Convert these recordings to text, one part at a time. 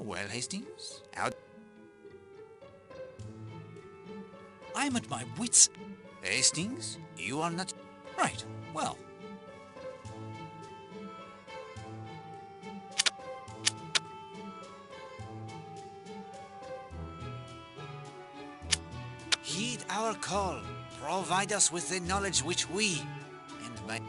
Well, Hastings, out. I'm at my wits. Hastings, you are not... Right, well. Heed our call. Provide us with the knowledge which we, and by...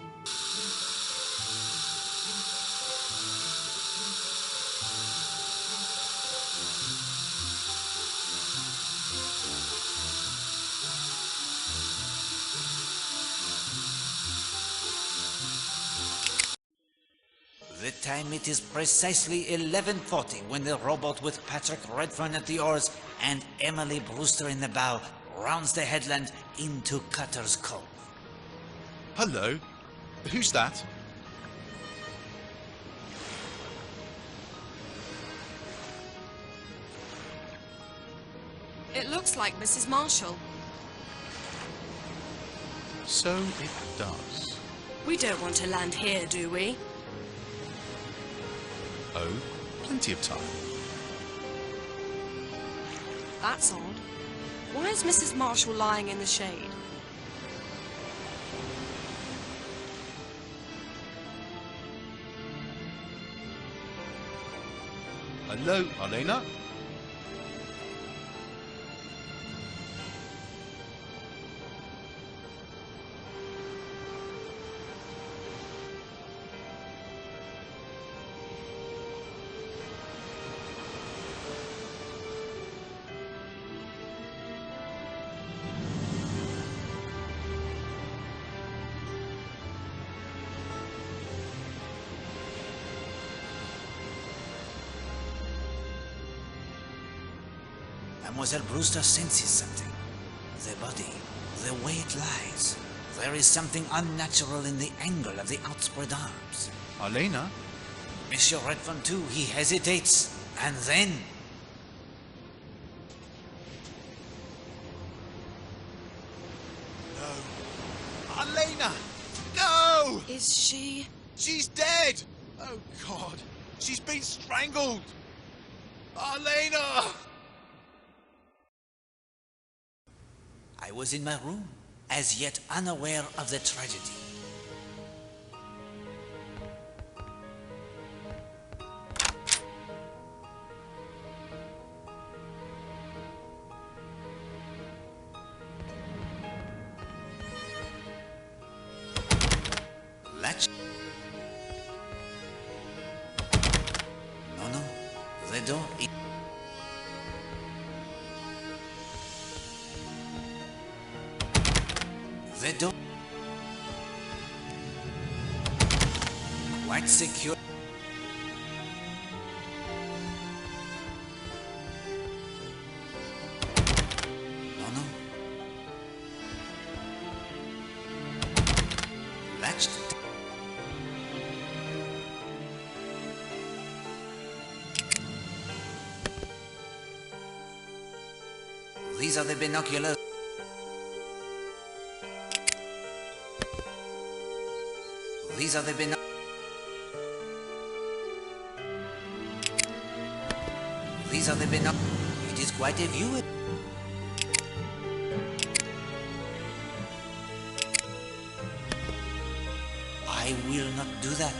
The time it is precisely 11:40 when the rowboat with Patrick Redfern at the oars and Emily Brewster in the bow rounds the headland into Cutter's Cove. Hello? Who's that? It looks like Mrs. Marshall. So it does. We don't want to land here, do we? Oh, plenty of time. That's odd. Why is Mrs. Marshall lying in the shade? Hello, Elena? Mademoiselle Brewster senses something. The body, the way it lies. There is something unnatural in the angle of the outspread arms. Elena? Monsieur Redfern too, he hesitates, and then... No. Elena! No! Is she... She's dead! Oh, God. She's been strangled! Elena! I was in my room, as yet unaware of the tragedy. Latch? No, the door is... The door... Quite secure. No. Latched. These are the binoculars. These are the binoculars. These are the binoculars. It is quite a view. I will not do that.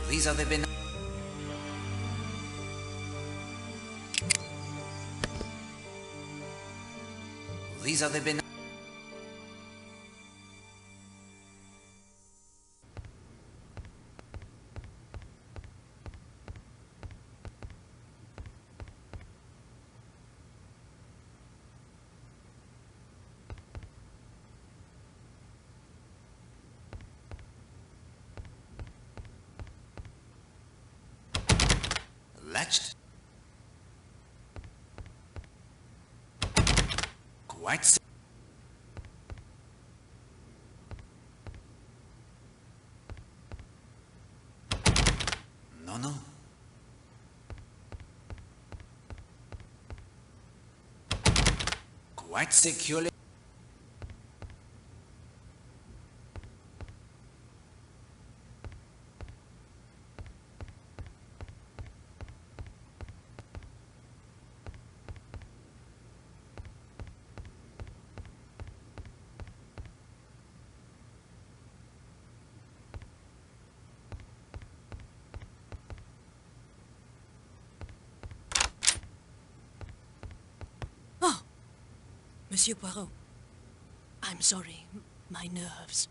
These are the binoculars. These are the binoculars. Latched. Quite so. No. Quite securely. Monsieur Poirot. I'm sorry, my nerves.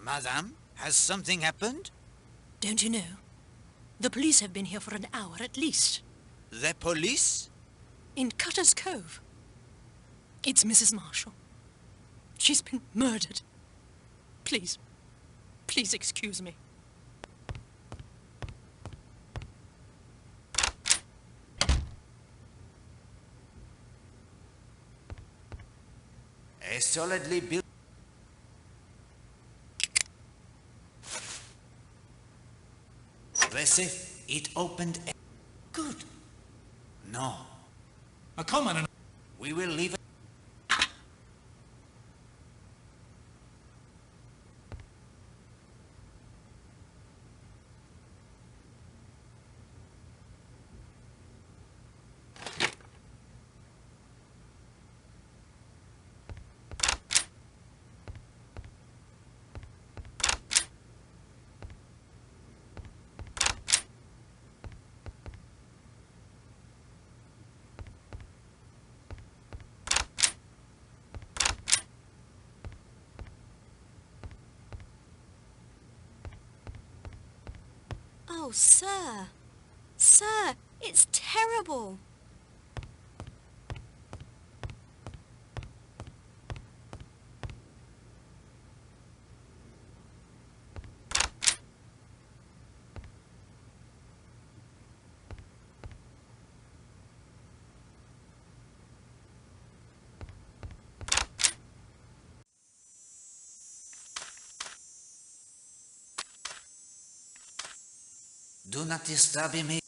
Madame, has something happened? Don't you know? The police have been here for an hour at least. The police? In Cutter's Cove. It's Mrs. Marshall. She's been murdered. Please, please excuse me. A solidly built... The safe, it opened... Good. No. Come on. We will leave it... Oh, sir. Sir, it's terrible. Do not disturb me.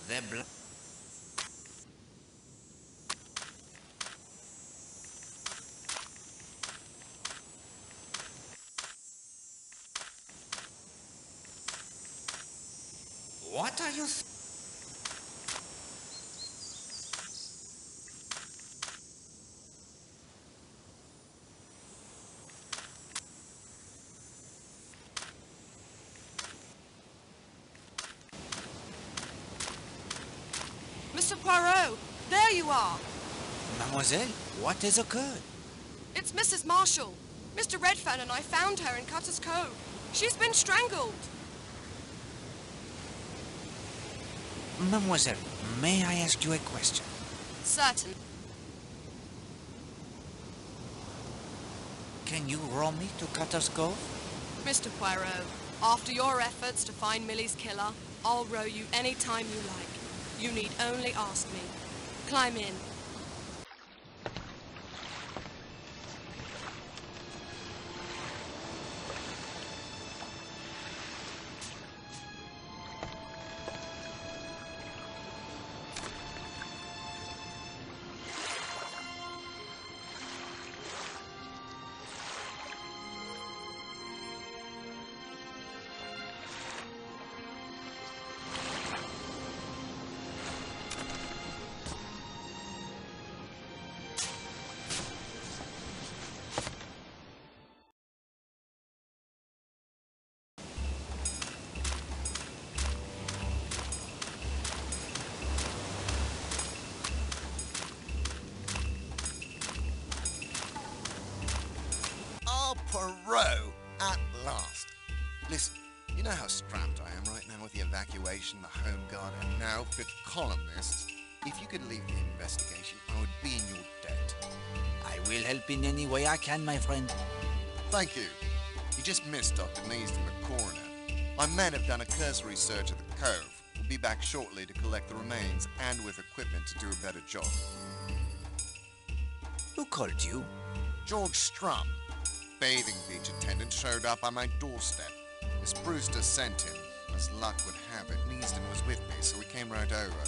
The blood... What are you... Mr. Poirot, there you are. Mademoiselle, what has occurred? It's Mrs. Marshall. Mr. Redfern and I found her in Cutter's Cove. She's been strangled. Mademoiselle, may I ask you a question? Certain. Can you row me to Cutter's Cove? Mr. Poirot, after your efforts to find Millie's killer, I'll row you any time you like. You need only ask me. Climb in. Poirot, at last. Listen, you know how strapped I am right now with the evacuation, the Home Guard, and now 5th columnists. If you could leave the investigation, I would be in your debt. I will help in any way I can, my friend. Thank you. You just missed Dr. Neaston, the coroner. My men have done a cursory search of the cove. We'll be back shortly to collect the remains and with equipment to do a better job. Who called you? George Strum, bathing beach attendant, showed up on my doorstep. Miss Brewster sent him. As luck would have it, Neaston was with me, so we came right over.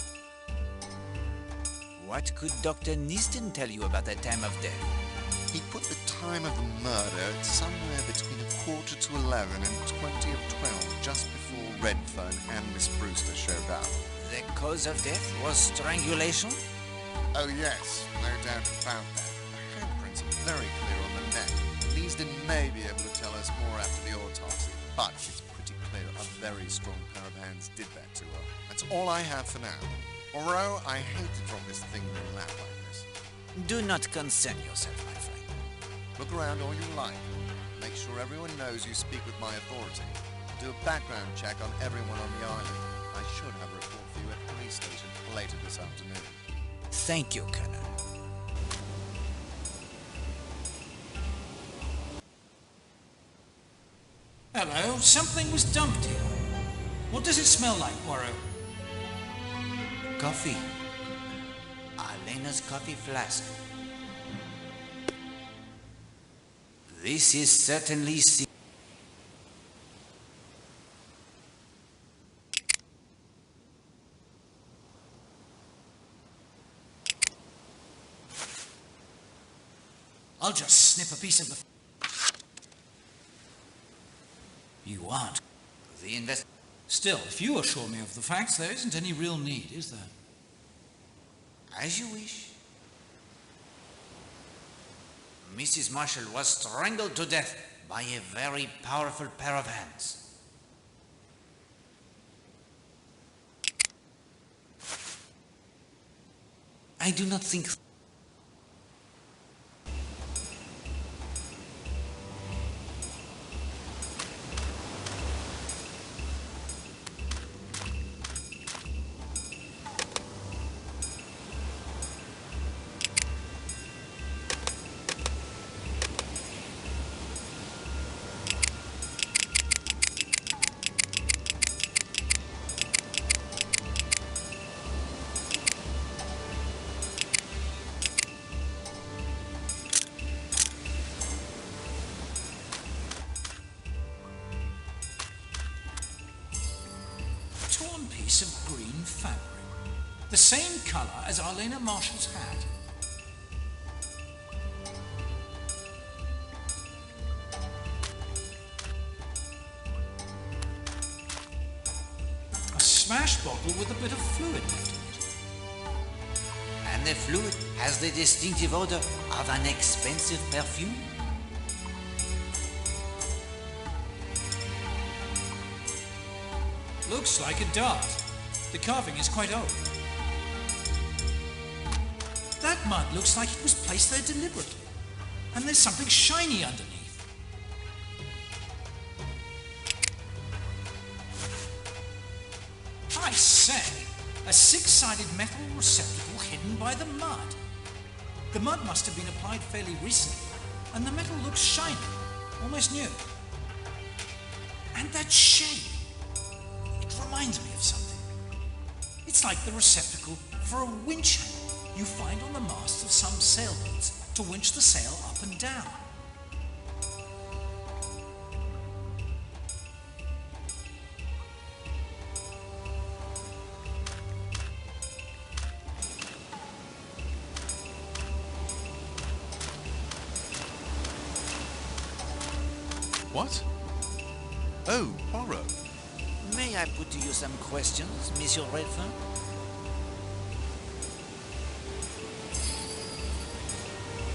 What could Dr. Neaston tell you about the time of death? He put the time of the murder at somewhere between 11:15 and 12:20, just before Redfern and Miss Brewster showed up. The cause of death was strangulation? Oh yes, no doubt about that. The handprints are very clear on the neck. Leesden may be able to tell us more after the autopsy, but it's pretty clear a very strong pair of hands did that to her. That's all I have for now. Although I hate to drop this thing in your lap like this. Do not concern yourself, my friend. Look around all you like. Make sure everyone knows you speak with my authority. Do a background check on everyone on the island. I should have a report for you at the police station later this afternoon. Thank you, Colonel. Hello, something was dumped here. What does it smell like, Poirot? Coffee. Elena's coffee flask. This is certainly... I'll just snip a piece of the... You aren't. The invest... Still, if you assure me of the facts, there isn't any real need, is there? As you wish. Mrs. Marshall was strangled to death by a very powerful pair of hands. I do not think... Torn piece of green fabric. The same colour as Arlena Marshall's hat. A smashed bottle with a bit of fluid left in it. And the fluid has the distinctive odor of an expensive perfume. Looks like a dart. The carving is quite old. That mud looks like it was placed there deliberately. And there's something shiny underneath. I say, a six-sided metal receptacle hidden by the mud. The mud must have been applied fairly recently, and the metal looks shiny, almost new. And that shape. It reminds me of something. It's like the receptacle for a winch handle you find on the masts of some sailboats to winch the sail up and down. What? Oh, Poirot. May I put to you some questions, Monsieur Redfern?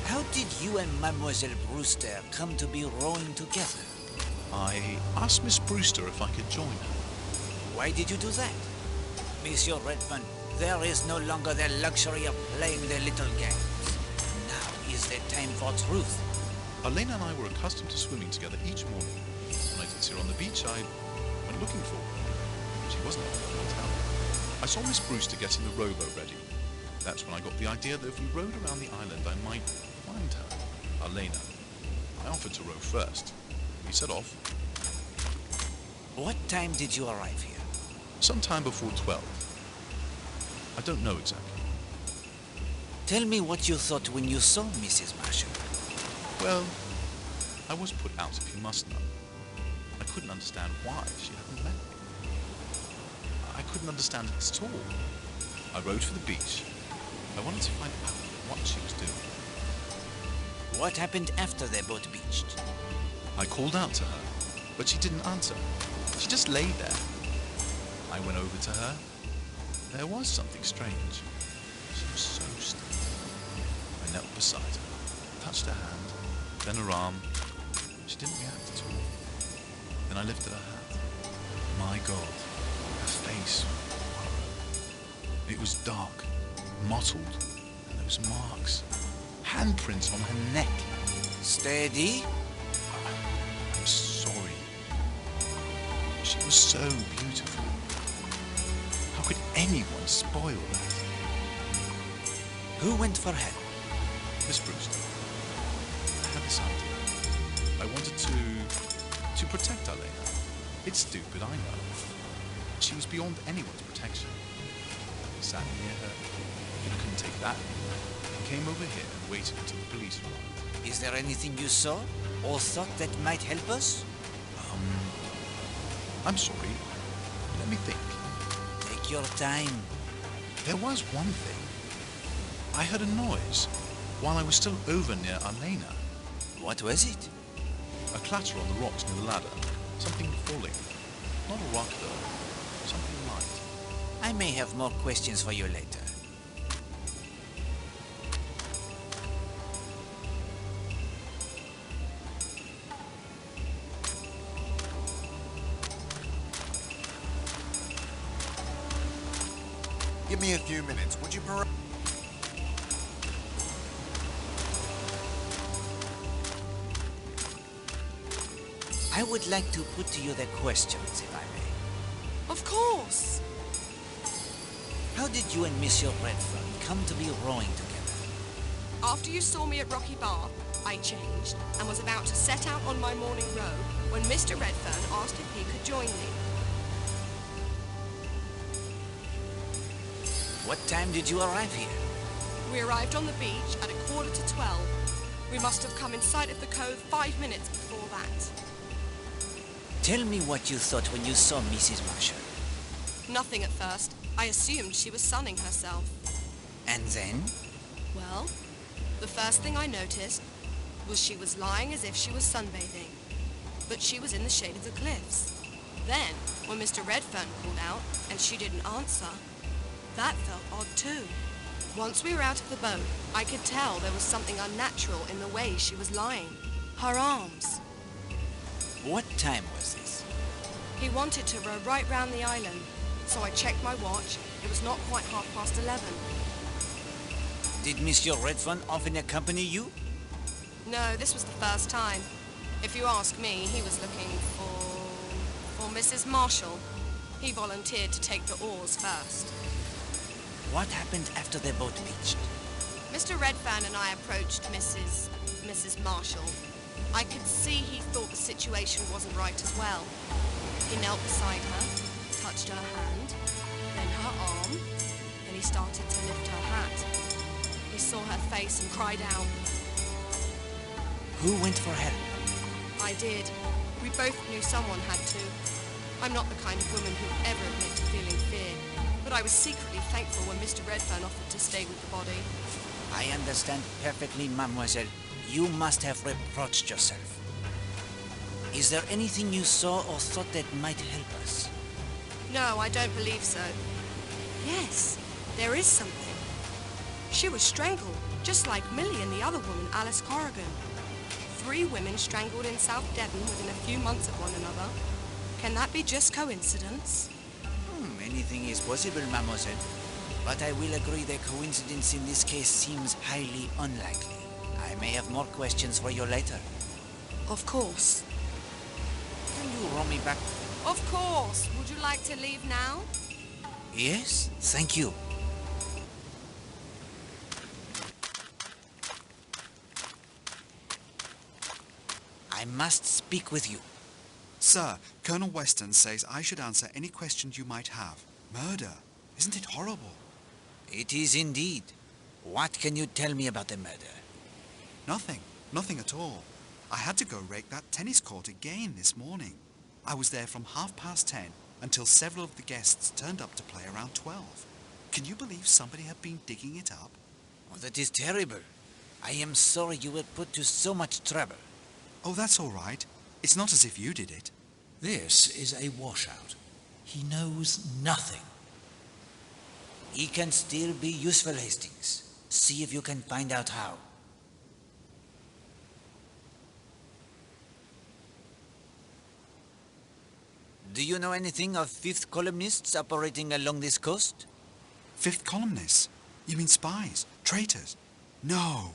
How did you and Mademoiselle Brewster come to be rowing together? I asked Miss Brewster if I could join her. Why did you do that? Monsieur Redfern, there is no longer the luxury of playing the little games. Now is the time for truth. Elena and I were accustomed to swimming together each morning. When I did see her on the beach, I went looking for her. She wasn't on the hotel. I saw Miss Brewster getting the rowboat ready. That's when I got the idea that if we rowed around the island, I might find her, Elena. I offered to row first. We set off. What time did you arrive here? Sometime before 12. I don't know exactly. Tell me what you thought when you saw Mrs. Marshall. Well, I was put out, if you must know. I couldn't understand why she hadn't met me. I couldn't understand it at all. I rowed for the beach. I wanted to find out what she was doing. What happened after their boat beached? I called out to her, but she didn't answer. She just lay there. I went over to her. There was something strange. She was so still. I knelt beside her, touched her hand, then her arm. She didn't react at all. Then I lifted her hat. My God, her face. It was dark, mottled, and there was marks, handprints on her neck. Steady. I'm sorry. She was so beautiful. How could anyone spoil that? Who went for help? Miss Brewster, I had this idea. I wanted to protect Elena. It's stupid, I know. She was beyond anyone's protection. I sat near her, couldn't take that, and came over here and waited until the police arrived. Is there anything you saw or thought that might help us? I'm sorry. Let me think. Take your time. There was one thing. I heard a noise while I was still over near Elena. What was it? A clatter on the rocks near the ladder. Something falling. Not a rock though. Something light. I may have more questions for you later. Give me a few minutes, would you, Bro? I would like to put to you the questions, if I may. Of course. How did you and Monsieur Redfern come to be rowing together? After you saw me at Rocky Bar, I changed and was about to set out on my morning row when Mr. Redfern asked if he could join me. What time did you arrive here? We arrived on the beach at 11:45. We must have come in sight of the cove 5 minutes before that. Tell me what you thought when you saw Mrs. Marshall. Nothing at first. I assumed she was sunning herself. And then? Well, the first thing I noticed was she was lying as if she was sunbathing. But she was in the shade of the cliffs. Then, when Mr. Redfern called out and she didn't answer, that felt odd too. Once we were out of the boat, I could tell there was something unnatural in the way she was lying. Her arms. What time was this? He wanted to row right round the island, so I checked my watch. It was not quite 11:30. Did Monsieur Redfern often accompany you? No, this was the first time. If you ask me, he was looking for Mrs. Marshall. He volunteered to take the oars first. What happened after the boat beached? Mr. Redfern and I approached Mrs. Marshall. I could see he thought the situation wasn't right as well. He knelt beside her, touched her hand, then her arm, then he started to lift her hat. He saw her face and cried out. Who went for help? I did. We both knew someone had to. I'm not the kind of woman who'd ever admit to feeling fear, but I was secretly thankful when Mr. Redfern offered to stay with the body. I understand perfectly, mademoiselle. You must have reproached yourself. Is there anything you saw or thought that might help us? No, I don't believe so. Yes, there is something. She was strangled, just like Millie and the other woman, Alice Corrigan. 3 women strangled in South Devon within a few months of one another. Can that be just coincidence? Anything is possible, mademoiselle. But I will agree the coincidence in this case seems highly unlikely. I may have more questions for you later. Of course. Can you row me back? Of course. Would you like to leave now? Yes, thank you. I must speak with you. Sir, Colonel Weston says I should answer any questions you might have. Murder. Isn't it horrible? It is indeed. What can you tell me about the murder? Nothing. Nothing at all. I had to go rake that tennis court again this morning. I was there from 10:30 until several of the guests turned up to play around 12. Can you believe somebody had been digging it up? Oh, that is terrible. I am sorry you were put to so much trouble. Oh, that's all right. It's not as if you did it. This is a washout. He knows nothing. He can still be useful, Hastings. See if you can find out how. Do you know anything of fifth columnists operating along this coast? Fifth columnists? You mean spies? Traitors? No.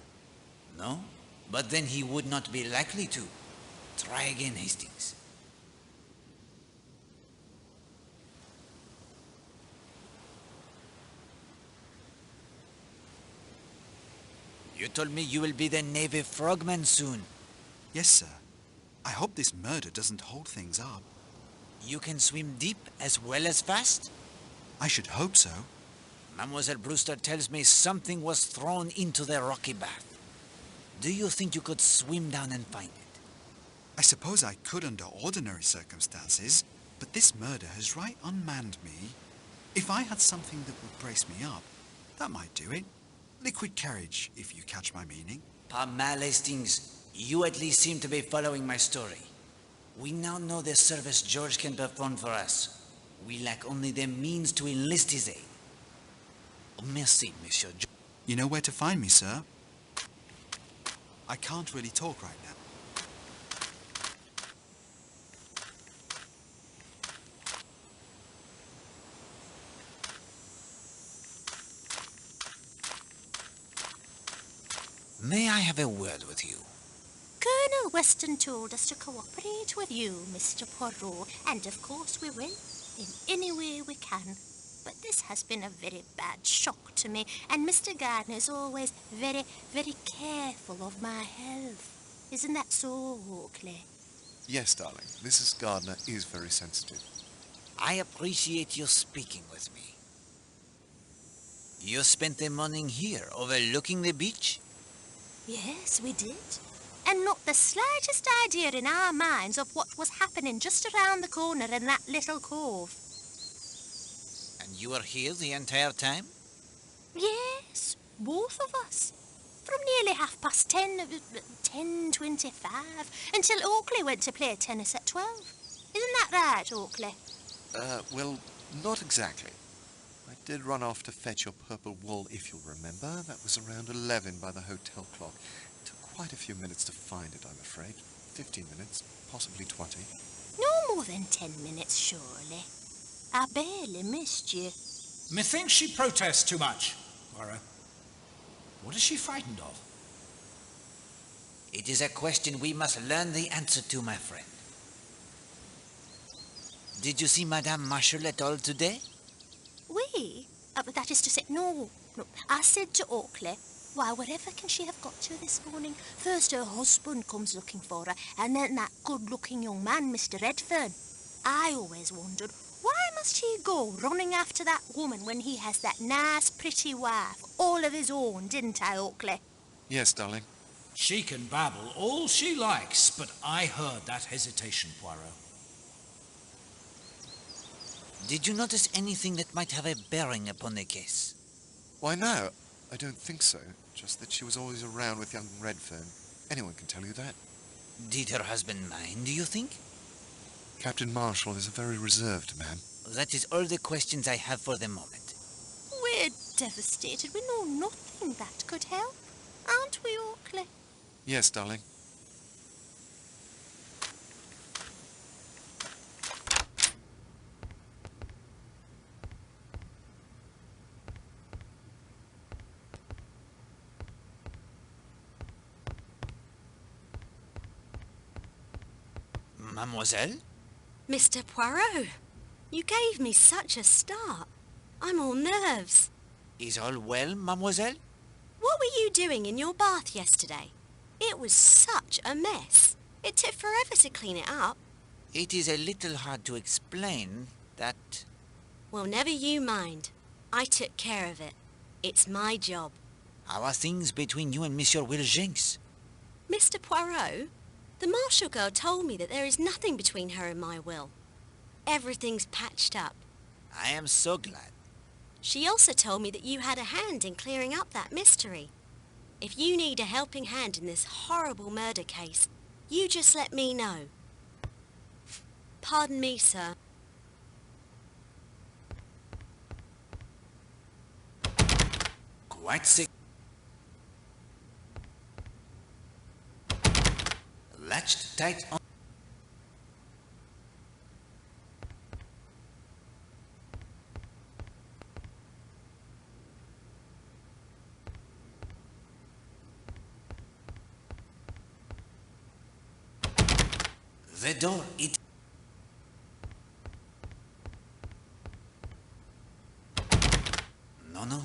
No? But then he would not be likely to. Try again, Hastings. You told me you will be the Navy frogman soon. Yes, sir. I hope this murder doesn't hold things up. You can swim deep as well as fast? I should hope so. Mademoiselle Brewster tells me something was thrown into the rocky bath. Do you think you could swim down and find it? I suppose I could under ordinary circumstances, but this murder has right unmanned me. If I had something that would brace me up, that might do it. Liquid carriage, if you catch my meaning. Pas mal, Hastings. You at least seem to be following my story. We now know the service George can perform for us. We lack only the means to enlist his aid. Merci, Monsieur. You know where to find me, sir? I can't really talk right now. May I have a word with you? Colonel Weston told us to cooperate with you, Mr. Poirot, and of course we will, in any way we can. But this has been a very bad shock to me, and Mr. Gardner's always very, very careful of my health. Isn't that so, Oakley? Yes, darling. Mrs. Gardner is very sensitive. I appreciate you speaking with me. You spent the morning here, overlooking the beach? Yes, we did. And not the slightest idea in our minds of what was happening just around the corner in that little cove. And you were here the entire time? Yes, both of us. From nearly 10:25, until Oakley went to play tennis at 12. Isn't that right, Oakley? Well, not exactly. I did run off to fetch your purple wool, if you'll remember. That was around 11 by the hotel clock. It took quite a few minutes to find it, I'm afraid. 15 minutes, possibly 20. No more than 10 minutes, surely. I barely missed you. Methinks she protests too much, Poirot. What is she frightened of? It is a question we must learn the answer to, my friend. Did you see Madame Marshall at all today? We? That is to say, no. I said to Oakley, why, wherever can she have got to this morning? First her husband comes looking for her, and then that good-looking young man, Mr. Redfern. I always wondered, why must he go running after that woman when he has that nice, pretty wife, all of his own, didn't I, Oakley? Yes, darling. She can babble all she likes, but I heard that hesitation, Poirot. Did you notice anything that might have a bearing upon the case? Why, no, I don't think so. Just that she was always around with young Redfern. Anyone can tell you that. Did her husband mind, do you think? Captain Marshall is a very reserved man. That is all the questions I have for the moment. We're devastated. We know nothing that could help. Aren't we, Oakley? Yes, darling. Mademoiselle? Mr. Poirot, you gave me such a start. I'm all nerves. Is all well, mademoiselle? What were you doing in your bath yesterday? It was such a mess. It took forever to clean it up. It is a little hard to explain that... Well, never you mind. I took care of it. It's my job. How are things between you and Monsieur Will Jenks? Mr. Poirot, the Marshall girl told me that there is nothing between her and my will. Everything's patched up. I am so glad. She also told me that you had a hand in clearing up that mystery. If you need a helping hand in this horrible murder case, you just let me know. Pardon me, sir. Quite sick. Latched tight on. The door, it... No.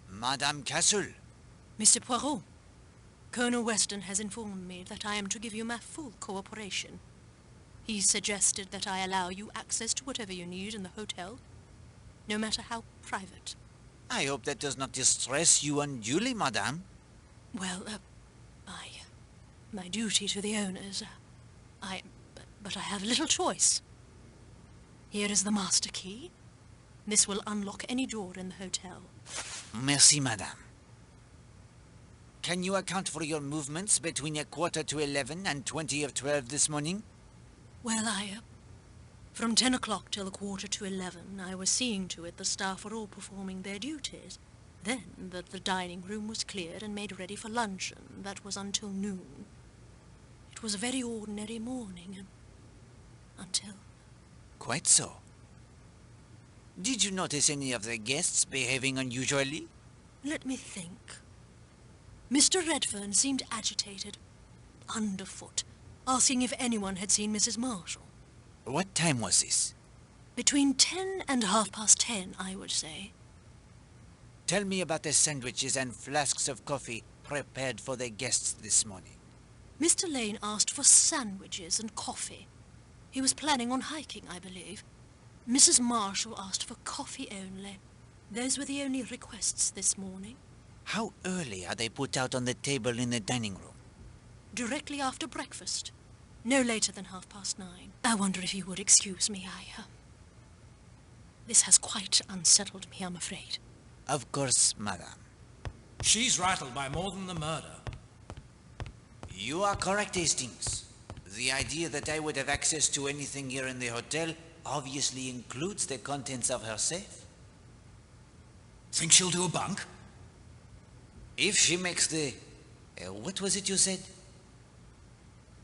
Madame Castle. Mr. Poirot, Colonel Weston has informed me that I am to give you my full cooperation. He suggested that I allow you access to whatever you need in the hotel, no matter how private. I hope that does not distress you unduly, madame. Well, my duty to the owners, but I have little choice. Here is the master key. This will unlock any door in the hotel. Merci, madame. Can you account for your movements between 11:15 and 12 this morning? Well, from 10 o'clock till 11:15, I was seeing to it the staff were all performing their duties. Then that the dining room was cleared and made ready for luncheon. That was until noon. It was a very ordinary morning, until... Quite so. Did you notice any of the guests behaving unusually? Let me think. Mr. Redfern seemed agitated, underfoot, asking if anyone had seen Mrs. Marshall. What time was this? Between 10 and 10:30, I would say. Tell me about the sandwiches and flasks of coffee prepared for the guests this morning. Mr. Lane asked for sandwiches and coffee. He was planning on hiking, I believe. Mrs. Marshall asked for coffee only. Those were the only requests this morning. How early are they put out on the table in the dining room? Directly after breakfast. No later than 9:30. I wonder if you would excuse me. This has quite unsettled me, I'm afraid. Of course, madame. She's rattled by more than the murder. You are correct, Hastings. The idea that I would have access to anything here in the hotel obviously includes the contents of her safe. Think she'll do a bunk? If she makes the... what was it you said?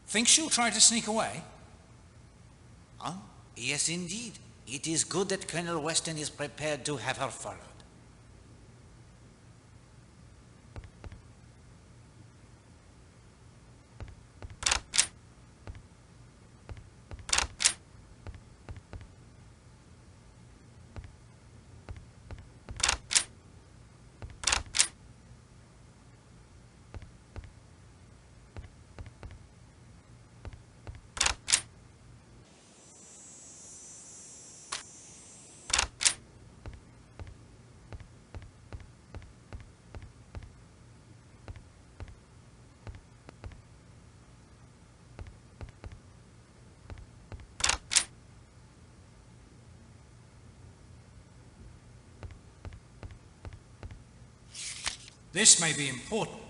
Think she'll try to sneak away? Oh, yes, indeed. It is good that Colonel Weston is prepared to have her followed. This may be important.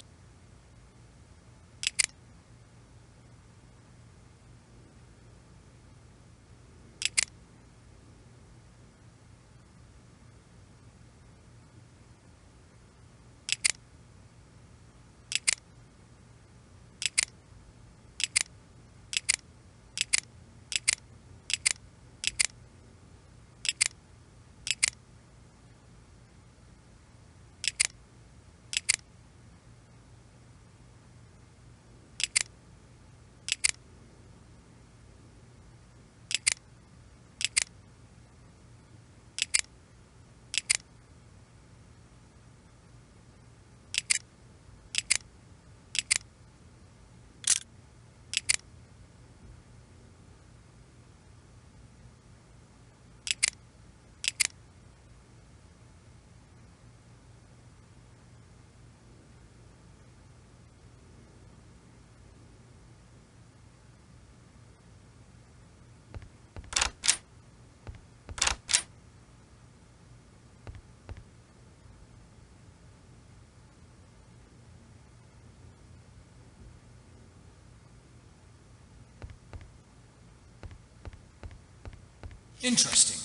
Interesting.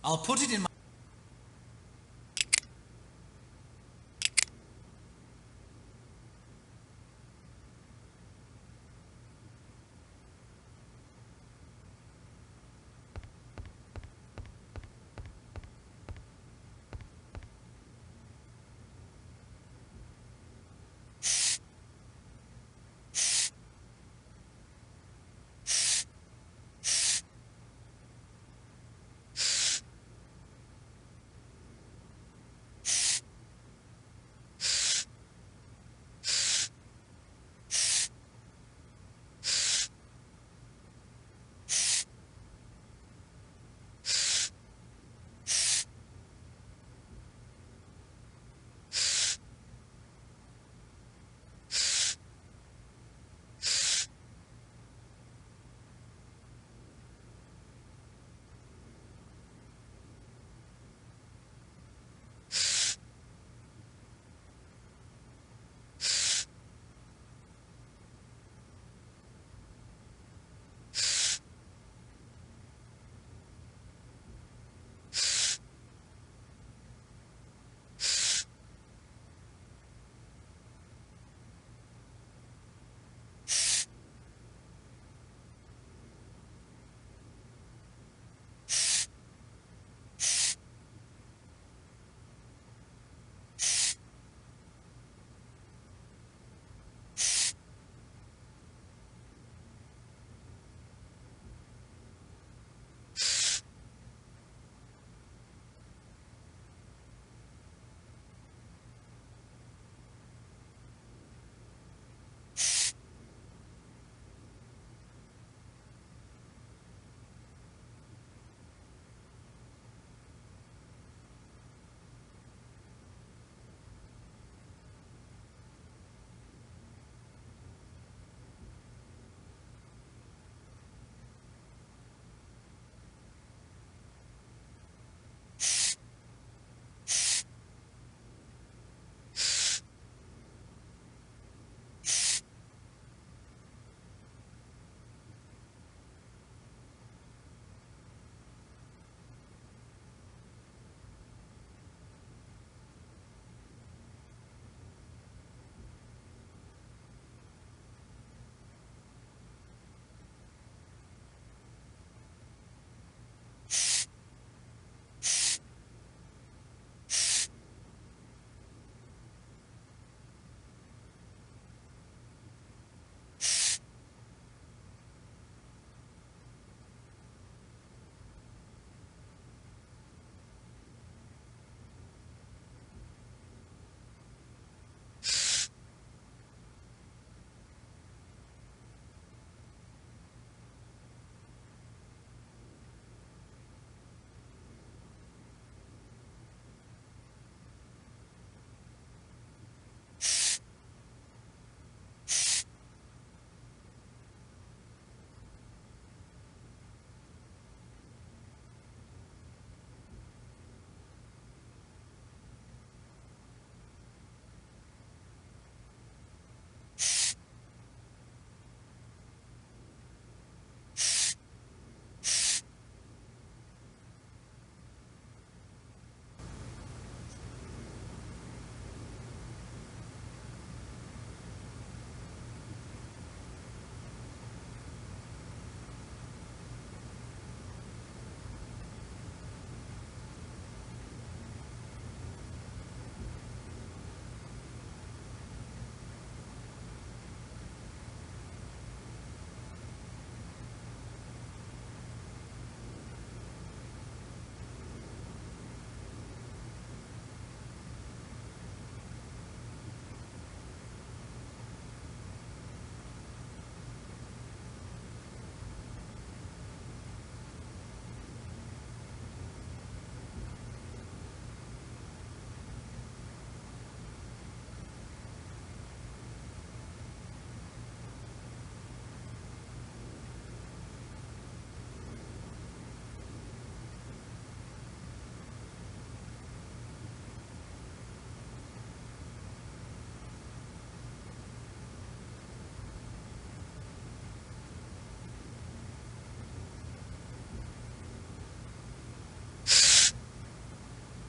I'll put it in my...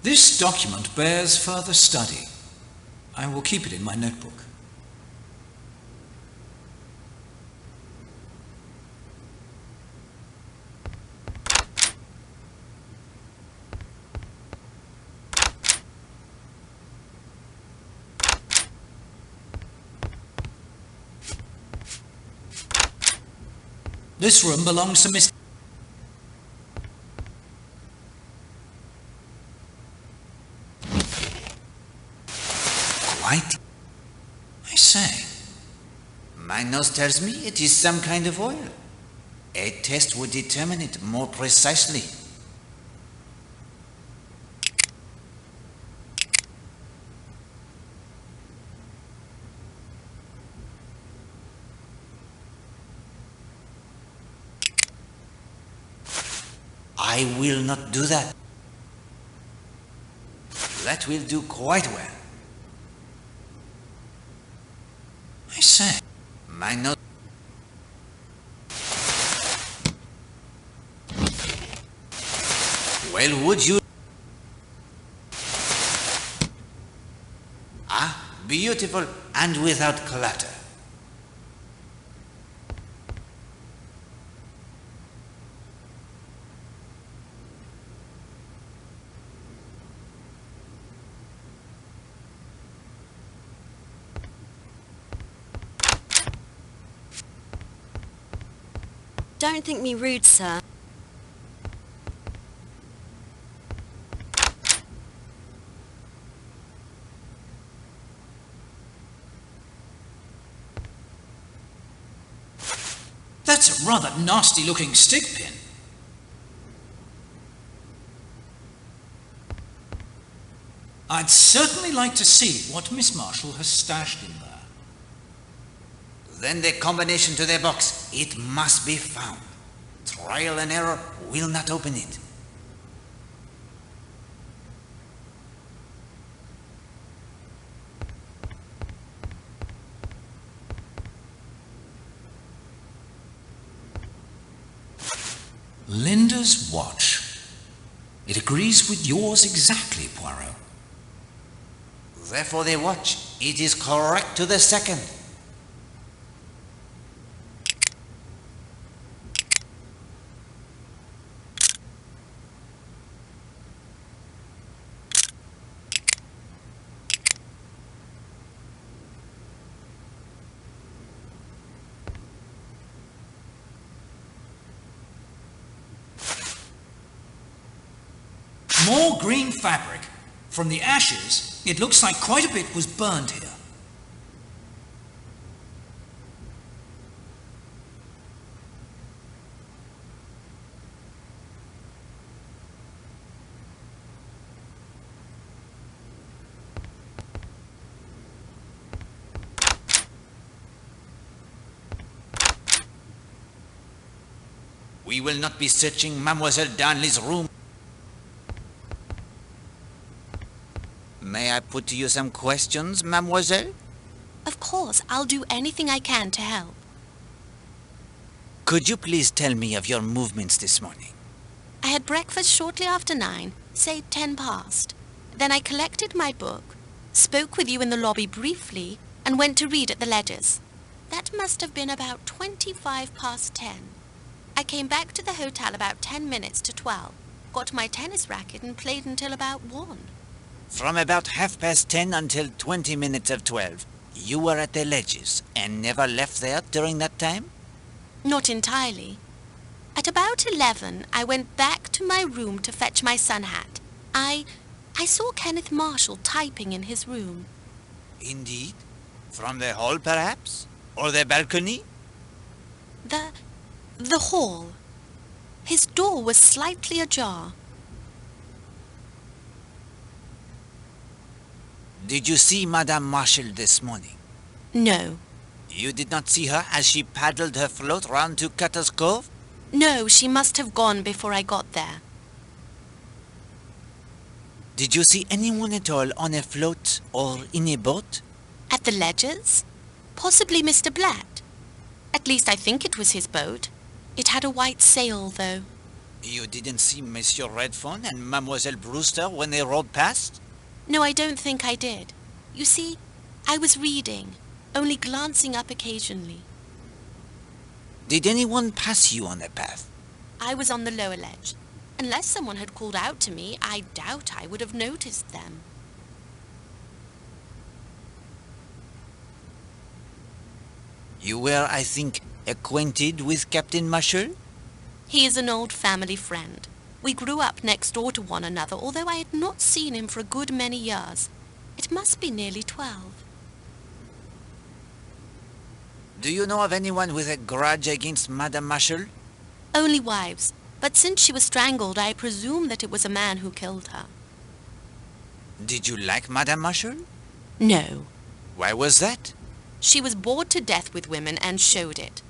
This document bears further study. I will keep it in my notebook. This room belongs to Mr. White? I say, My nose tells me it is some kind of oil. A test would determine it more precisely. I will not do that. That will do quite well. I say, My nose... Well, would you... Ah, beautiful and without clutter. Don't think me rude, sir. that's a rather nasty-looking stick pin. I'd certainly like to see what Miss Marshall has stashed in there. Then the combination to the box. It must be found. Trial and error will not open it. Linda's watch. It agrees with yours exactly, Poirot. Therefore the watch. It is correct to the second. More green fabric. From the ashes, it looks like quite a bit was burned here. We will not be searching Mademoiselle Darnley's room. May I put to you some questions, mademoiselle? Of course, I'll do anything I can to help. Could you please tell me of your movements this morning? I had breakfast shortly after 9, say 10 past. Then I collected my book, spoke with you in the lobby briefly, and went to read at the Ledgers. That must have been about 25 past 10. I came back to the hotel about 10 minutes to 12, got my tennis racket and played until about 1. From about 10:30 until 20 minutes of 12, you were at the Ledges and never left there during that time? Not entirely. At about 11, I went back to my room to fetch my sun hat. I saw Kenneth Marshall typing in his room. Indeed? From the hall, perhaps? Or the balcony? The hall. His door was slightly ajar. Did you see Madame Marshall this morning? No. You did not see her as she paddled her float round to Cutter's Cove? No, she must have gone before I got there. Did you see anyone at all on a float or in a boat? At the Ledgers? Possibly Mr. Blatt. At least I think it was his boat. It had a white sail, though. You didn't see Monsieur Redfern and Mademoiselle Brewster when they rode past? No, I don't think I did. You see, I was reading, only glancing up occasionally. Did anyone pass you on the path? I was on the lower ledge. Unless someone had called out to me, I doubt I would have noticed them. You were, I think, acquainted with Captain Marshall? He is an old family friend. We grew up next door to one another, although I had not seen him for a good many years. It must be nearly 12. Do you know of anyone with a grudge against Madame Marshall? Only wives, but since she was strangled, I presume that it was a man who killed her. Did you like Madame Marshall? No. Why was that? She was bored to death with women and showed it.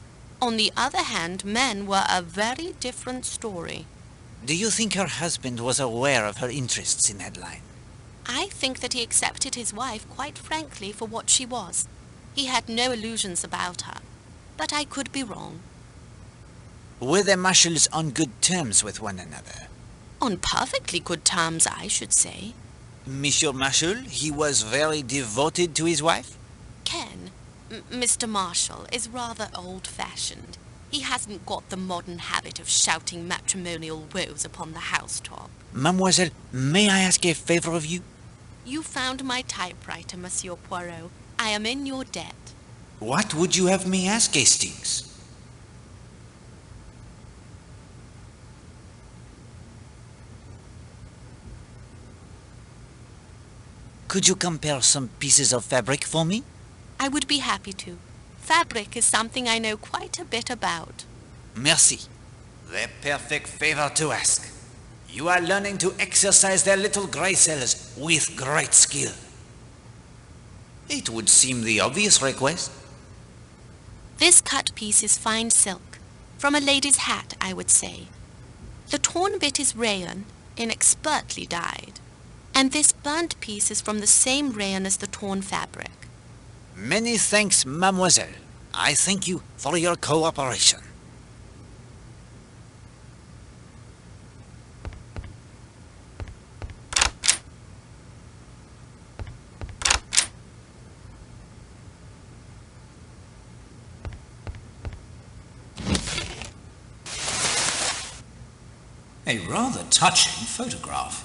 On the other hand, men were a very different story. Do you think her husband was aware of her interests in that line? I think that he accepted his wife quite frankly for what she was. He had no illusions about her, but I could be wrong. Were the Marshalls on good terms with one another? On perfectly good terms, I should say. Monsieur Marshall, he was very devoted to his wife? Ken, Mr. Marshall is rather old-fashioned. He hasn't got the modern habit of shouting matrimonial woes upon the housetop. Mademoiselle, may I ask a favor of you? You found my typewriter, Monsieur Poirot. I am in your debt. What would you have me ask, Hastings? Could you compare some pieces of fabric for me? I would be happy to. Fabric is something I know quite a bit about. Merci. The perfect favor to ask. You are learning to exercise their little grey cells with great skill. It would seem the obvious request. This cut piece is fine silk. From a lady's hat, I would say. The torn bit is rayon, inexpertly dyed. And this burnt piece is from the same rayon as the torn fabric. Many thanks, mademoiselle. I thank you for your cooperation. A rather touching photograph.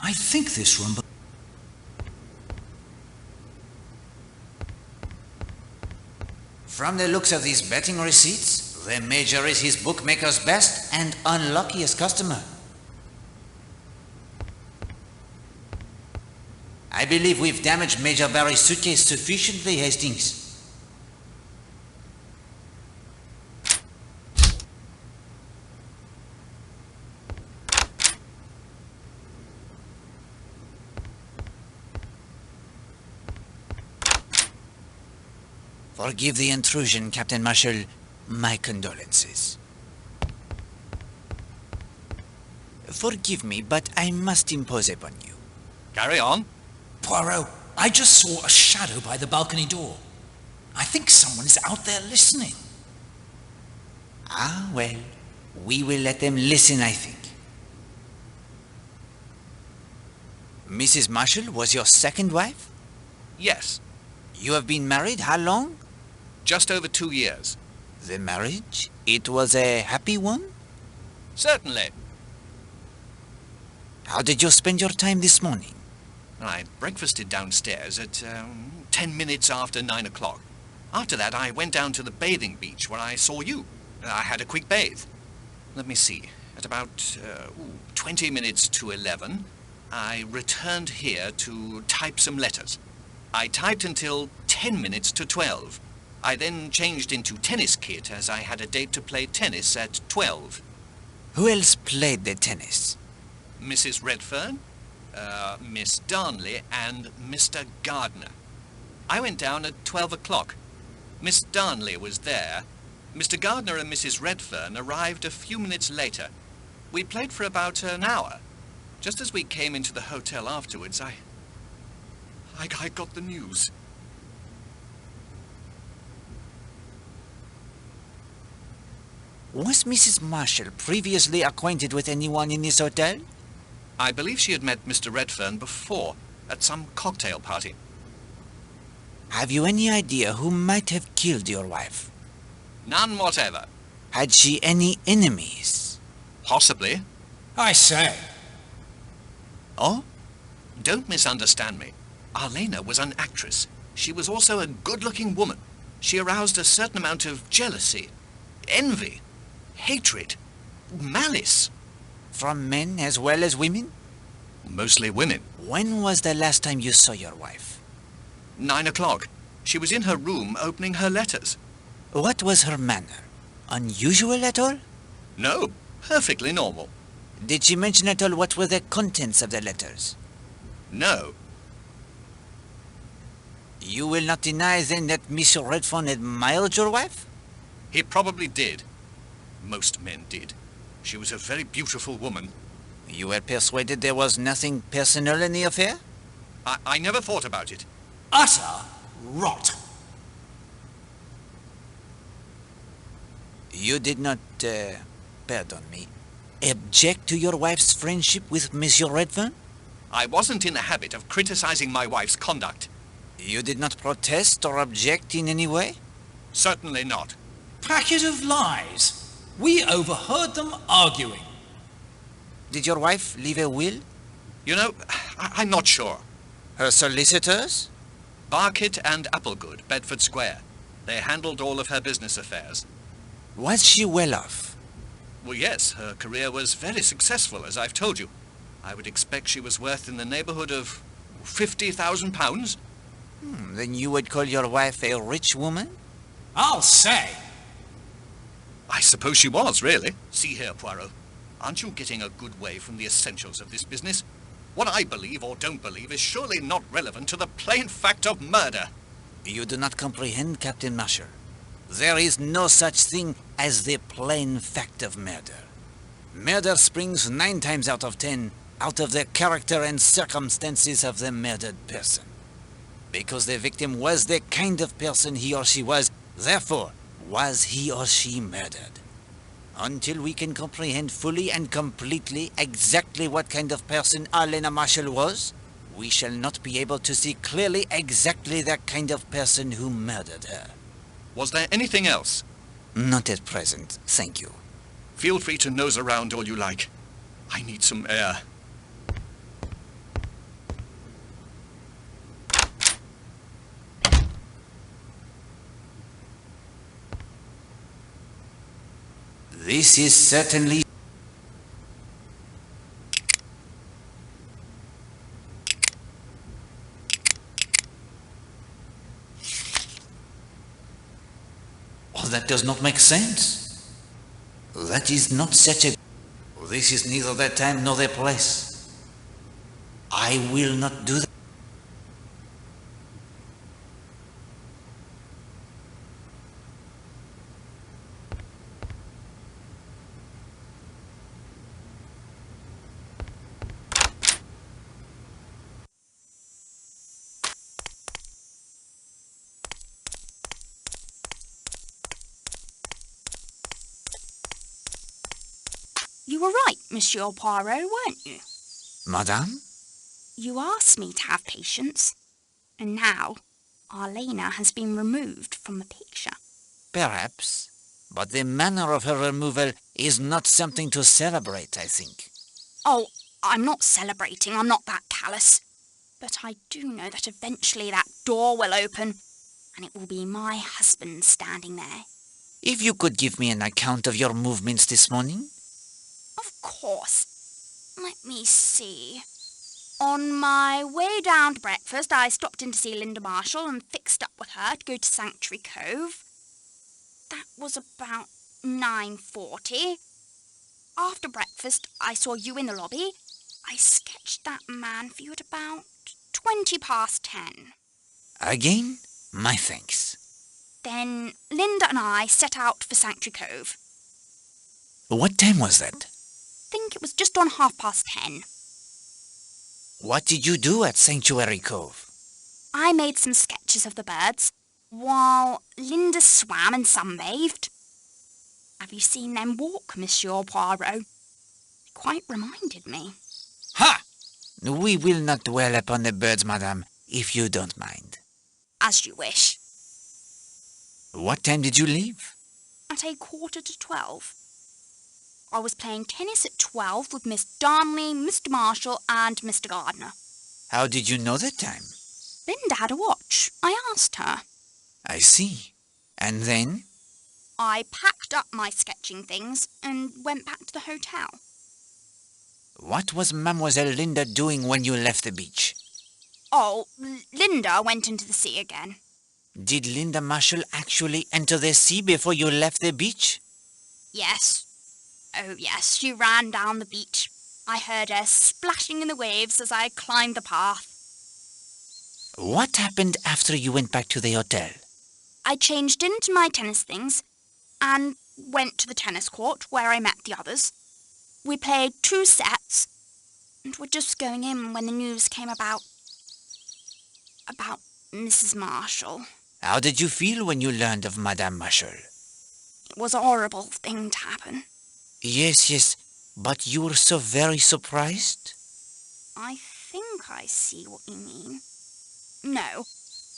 I think this room... From the looks of these betting receipts, the Major is his bookmaker's best and unluckiest customer. I believe we've damaged Major Barry's suitcase sufficiently, Hastings. Forgive the intrusion, Captain Marshall. My condolences. Forgive me, but I must impose upon you. Carry on. Poirot, I just saw a shadow by the balcony door. I think someone is out there listening. Ah, well, we will let them listen, I think. Mrs. Marshall was your second wife? Yes, You have been married how long? just over 2 years. The marriage? It was a happy one? Certainly. How did you spend your time this morning? I breakfasted downstairs at 10 minutes after 9 o'clock. After that, I went down to the bathing beach where I saw you. I had a quick bathe. Let me see. At about 20 minutes to 11, I returned here to type some letters. I typed until 10 minutes to 12. I then changed into tennis kit as I had a date to play tennis at 12. Who else played the tennis? Mrs. Redfern, Miss Darnley, and Mr. Gardner. I went down at 12 o'clock. Miss Darnley was there. Mr. Gardner and Mrs. Redfern arrived a few minutes later. We played for about an hour. Just as we came into the hotel afterwards, I got the news. Was Mrs. Marshall previously acquainted with anyone in this hotel? I believe she had met Mr. Redfern before, at some cocktail party. Have you any idea who might have killed your wife? None whatever. Had she any enemies? Possibly. I say, Oh? Don't misunderstand me. Arlena was an actress. She was also a good-looking woman. She aroused a certain amount of jealousy, envy, hatred, malice. From men as well as women? Mostly women. When was the last time you saw your wife? 9 o'clock. She was in her room opening her letters. What was her manner? Unusual at all? No, perfectly normal. Did she mention at all what were the contents of the letters? No. You will not deny then that Mr. Redfern admired your wife? He probably did. Most men did. She was a very beautiful woman. You were persuaded there was nothing personal in the affair? I never thought about it. utter rot. You did not, pardon me, object to your wife's friendship with Monsieur Redfern? I wasn't in the habit of criticizing my wife's conduct. You did not protest or object in any way? Certainly not. Packet of lies. We overheard them arguing. Did your wife leave a will? You know, I'm not sure. Her solicitors? Barkett and Applegood, Bedford Square. They handled all of her business affairs. Was she well off? Well, yes, her career was very successful, as I've told you. I would expect she was worth in the neighborhood of £50,000. Then you would call your wife a rich woman? I'll say. I suppose she was, really. See here, Poirot. Aren't you getting a good way from the essentials of this business? What I believe or don't believe is surely not relevant to the plain fact of murder. You do not comprehend, Captain Marshall. There is no such thing as the plain fact of murder. Murder springs 9 times out of 10 out of the character and circumstances of the murdered person. Because the victim was the kind of person he or she was, therefore was he or she murdered. Until we can comprehend fully and completely exactly what kind of person Arlena Marshall was, we shall not be able to see clearly exactly the kind of person who murdered her. Was there anything else? Not at present, thank you. Feel free to nose around all you like. I need some air. This is certainly... Oh, that does not make sense. That is not such a... This is neither the time nor the place. I will not do that. You were right, Monsieur Poirot, weren't you? Madame? You asked me to have patience, and now Arlena has been removed from the picture. Perhaps. But the manner of her removal is not something to celebrate, I think. Oh, I'm not celebrating, I'm not that callous. But I do know that eventually that door will open, and it will be my husband standing there. If you could give me an account of your movements this morning? Of course. Let me see. On my way down to breakfast, I stopped in to see Linda Marshall and fixed up with her to go to Sanctuary Cove. That was about 9:40. After breakfast, I saw you in the lobby. I sketched that man for you at about 10:20. Again, my thanks. Then Linda and I set out for Sanctuary Cove. What time was that? I think it was just on 10:30. What did you do at Sanctuary Cove? I made some sketches of the birds, while Linda swam and sunbathed. Have you seen them walk, Monsieur Poirot? They quite reminded me. Ha! We will not dwell upon the birds, madame, if you don't mind. As you wish. What time did you leave? At 11:45. I was playing tennis at 12 with Miss Darnley, Mr. Marshall and Mr. Gardner. How did you know the time? Linda had a watch. I asked her. I see. And then? I packed up my sketching things and went back to the hotel. What was Mademoiselle Linda doing when you left the beach? Oh, Linda went into the sea again. Did Linda Marshall actually enter the sea before you left the beach? Yes. Oh, yes, she ran down the beach. I heard her splashing in the waves as I climbed the path. What happened after you went back to the hotel? I changed into my tennis things and went to the tennis court where I met the others. We played 2 sets and were just going in when the news came about Mrs. Marshall. How did you feel when you learned of Madame Marshall? It was a horrible thing to happen. Yes, but you were so very surprised? I think I see what you mean. No,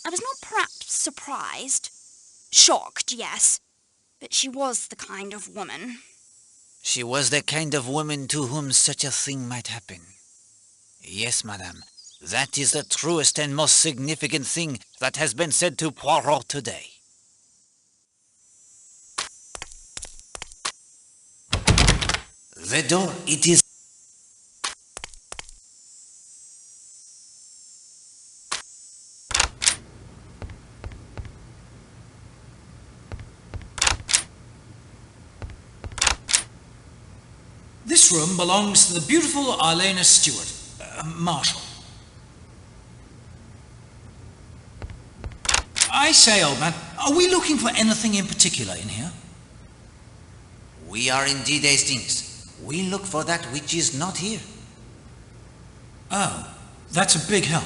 I was not perhaps surprised. Shocked, yes. But she was the kind of woman. She was the kind of woman to whom such a thing might happen. Yes, madame. That is the truest and most significant thing that has been said to Poirot today. The door, it is... This room belongs to the beautiful Arlena Stewart, Marshall. I say, old man, are we looking for anything in particular in here? We are indeed Hastings. We look for that which is not here. Oh, that's a big help.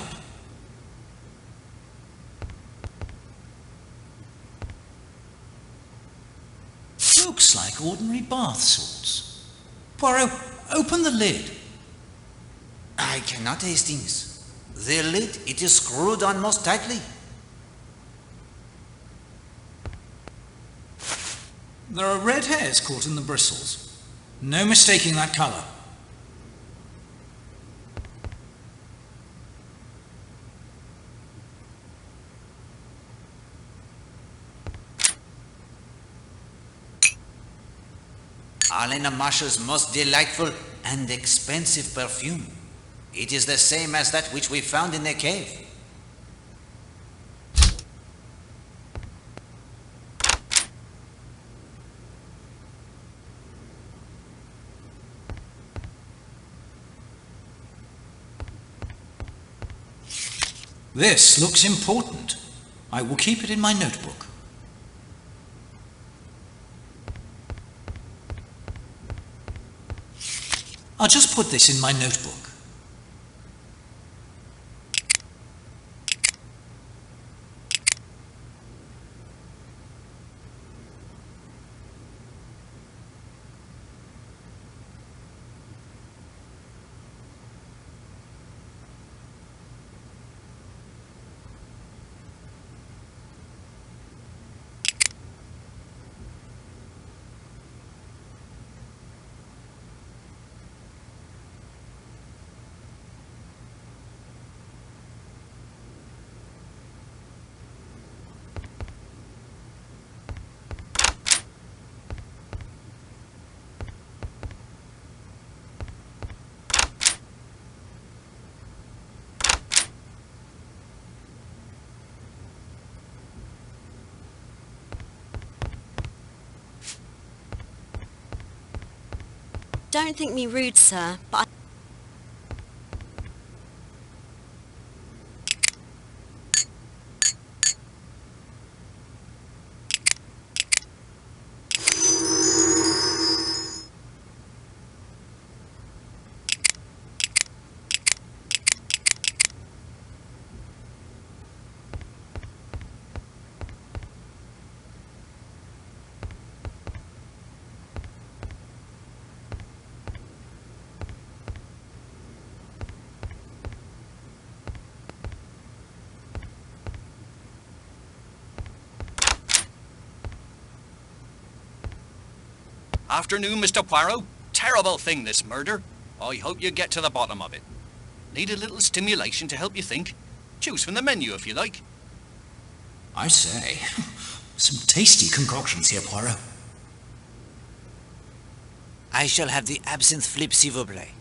Looks like ordinary bath salts. Poirot, open the lid. I cannot, Hastings. The lid, it is screwed on most tightly. There are red hairs caught in the bristles. No mistaking that colour. Arlena Marshall's most delightful and expensive perfume. It is the same as that which we found in the cave. This looks important. I will keep it in my notebook. I'll just put this in my notebook. Don't think me rude, sir, but Afternoon, Mr. Poirot. Terrible thing, this murder. I hope you get to the bottom of it. Need a little stimulation to help you think? Choose from the menu if you like. I say, some tasty concoctions here, Poirot. I shall have the absinthe flip, s'il vous plaît.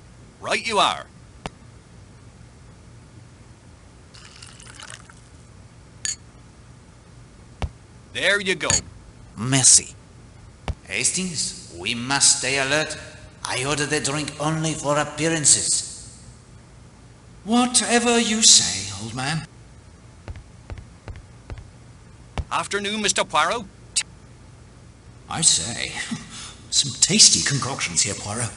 Right you are. There you go. Merci. Hastings, we must stay alert. I ordered the drink only for appearances. Whatever you say, old man. Afternoon, Mr. Poirot. I say, some tasty concoctions here, Poirot.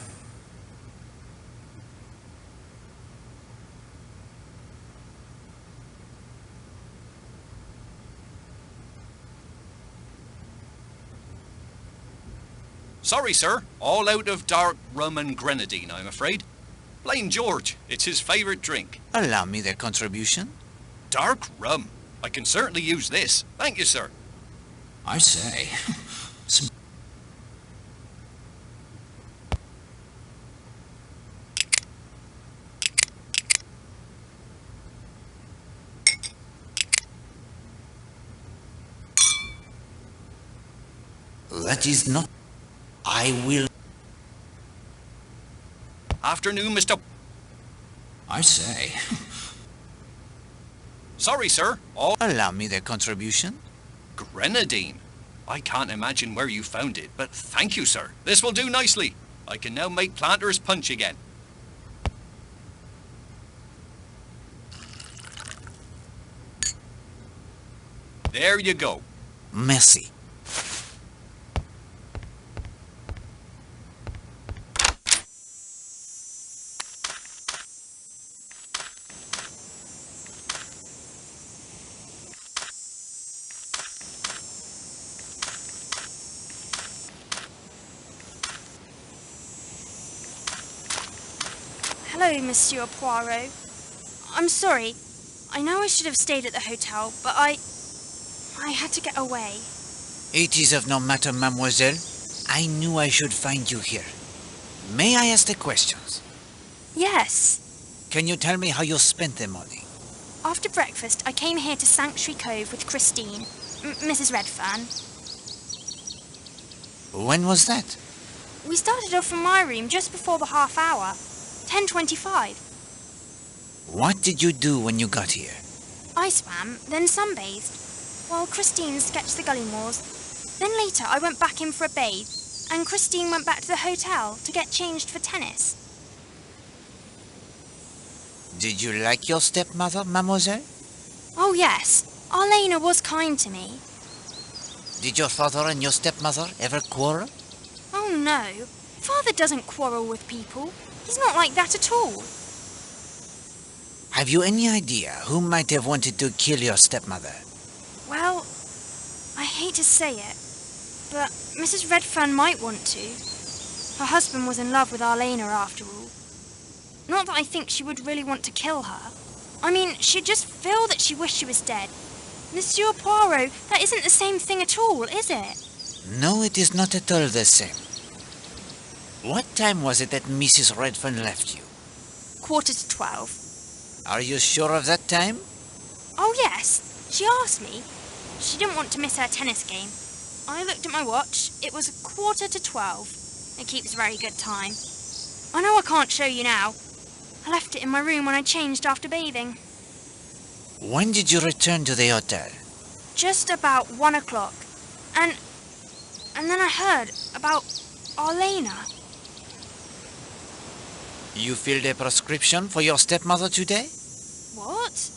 Sorry, sir. All out of dark rum and grenadine, I'm afraid. Blame George. It's his favourite drink. Allow me the contribution. Dark rum. I can certainly use this. Thank you, sir. I say, some... That is not... I will... Afternoon, Mr. I say... Sorry, sir. All... Allow me the contribution. Grenadine. I can't imagine where you found it, but thank you, sir. This will do nicely. I can now make Planter's Punch again. There you go. Merci. Hello, Monsieur Poirot. I'm sorry. I know I should have stayed at the hotel, but I had to get away. It is of no matter, mademoiselle. I knew I should find you here. May I ask the questions? Yes. Can you tell me how you spent the morning? After breakfast, I came here to Sanctuary Cove with Christine, Mrs. Redfern. When was that? We started off from my room just before the half hour. 10:25. What did you do when you got here? I swam, then sunbathed, while Christine sketched the gully moors. Then later I went back in for a bathe, and Christine went back to the hotel to get changed for tennis. Did you like your stepmother, mademoiselle? Oh yes, Arlena was kind to me. Did your father and your stepmother ever quarrel? Oh no, Father doesn't quarrel with people. He's not like that at all. Have you any idea who might have wanted to kill your stepmother? Well, I hate to say it, but Mrs. Redfern might want to. Her husband was in love with Arlena after all. Not that I think she would really want to kill her. I mean, she'd just feel that she wished she was dead. Monsieur Poirot, that isn't the same thing at all, is it? No, it is not at all the same. What time was it that Mrs. Redfern left you? 11:45. Are you sure of that time? Oh yes, she asked me. She didn't want to miss her tennis game. I looked at my watch. It was 11:45. It keeps very good time. I know I can't show you now. I left it in my room when I changed after bathing. When did you return to the hotel? Just about 1 o'clock. And then I heard about Arlena. You filled a prescription for your stepmother today? What?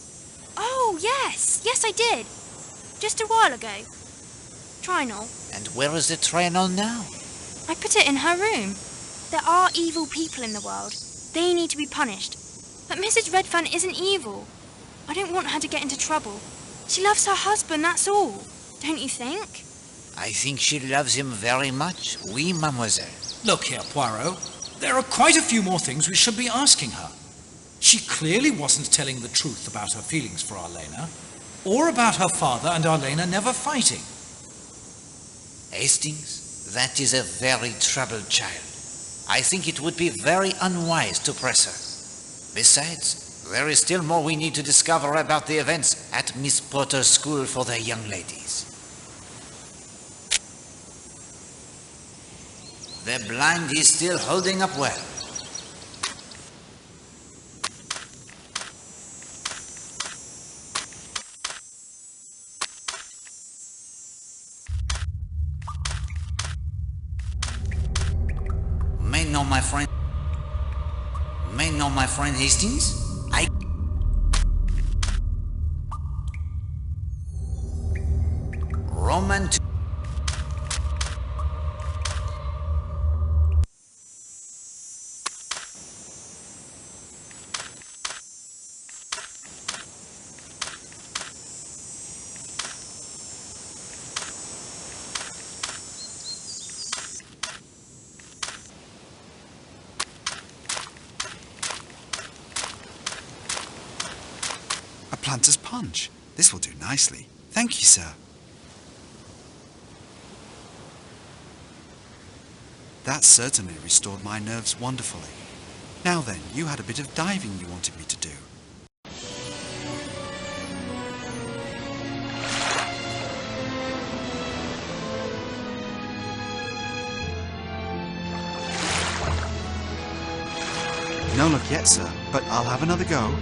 Oh, yes. Yes, I did. Just a while ago. Trinol. And where is the Trinol now? I put it in her room. There are evil people in the world. They need to be punished. But Mrs. Redfern isn't evil. I don't want her to get into trouble. She loves her husband, that's all. Don't you think? I think she loves him very much. Oui, mademoiselle. Look here, Poirot. There are quite a few more things we should be asking her. She clearly wasn't telling the truth about her feelings for Arlena, or about her father and Arlena never fighting. Hastings, that is a very troubled child. I think it would be very unwise to press her. Besides, there is still more we need to discover about the events at Miss Potter's school for the young ladies. The blind is still holding up well. May know my friend Hastings? Roman A planter's punch. This will do nicely. Thank you, sir. That certainly restored my nerves wonderfully. Now then, you had a bit of diving you wanted me to do. No luck yet, sir, but I'll have another go.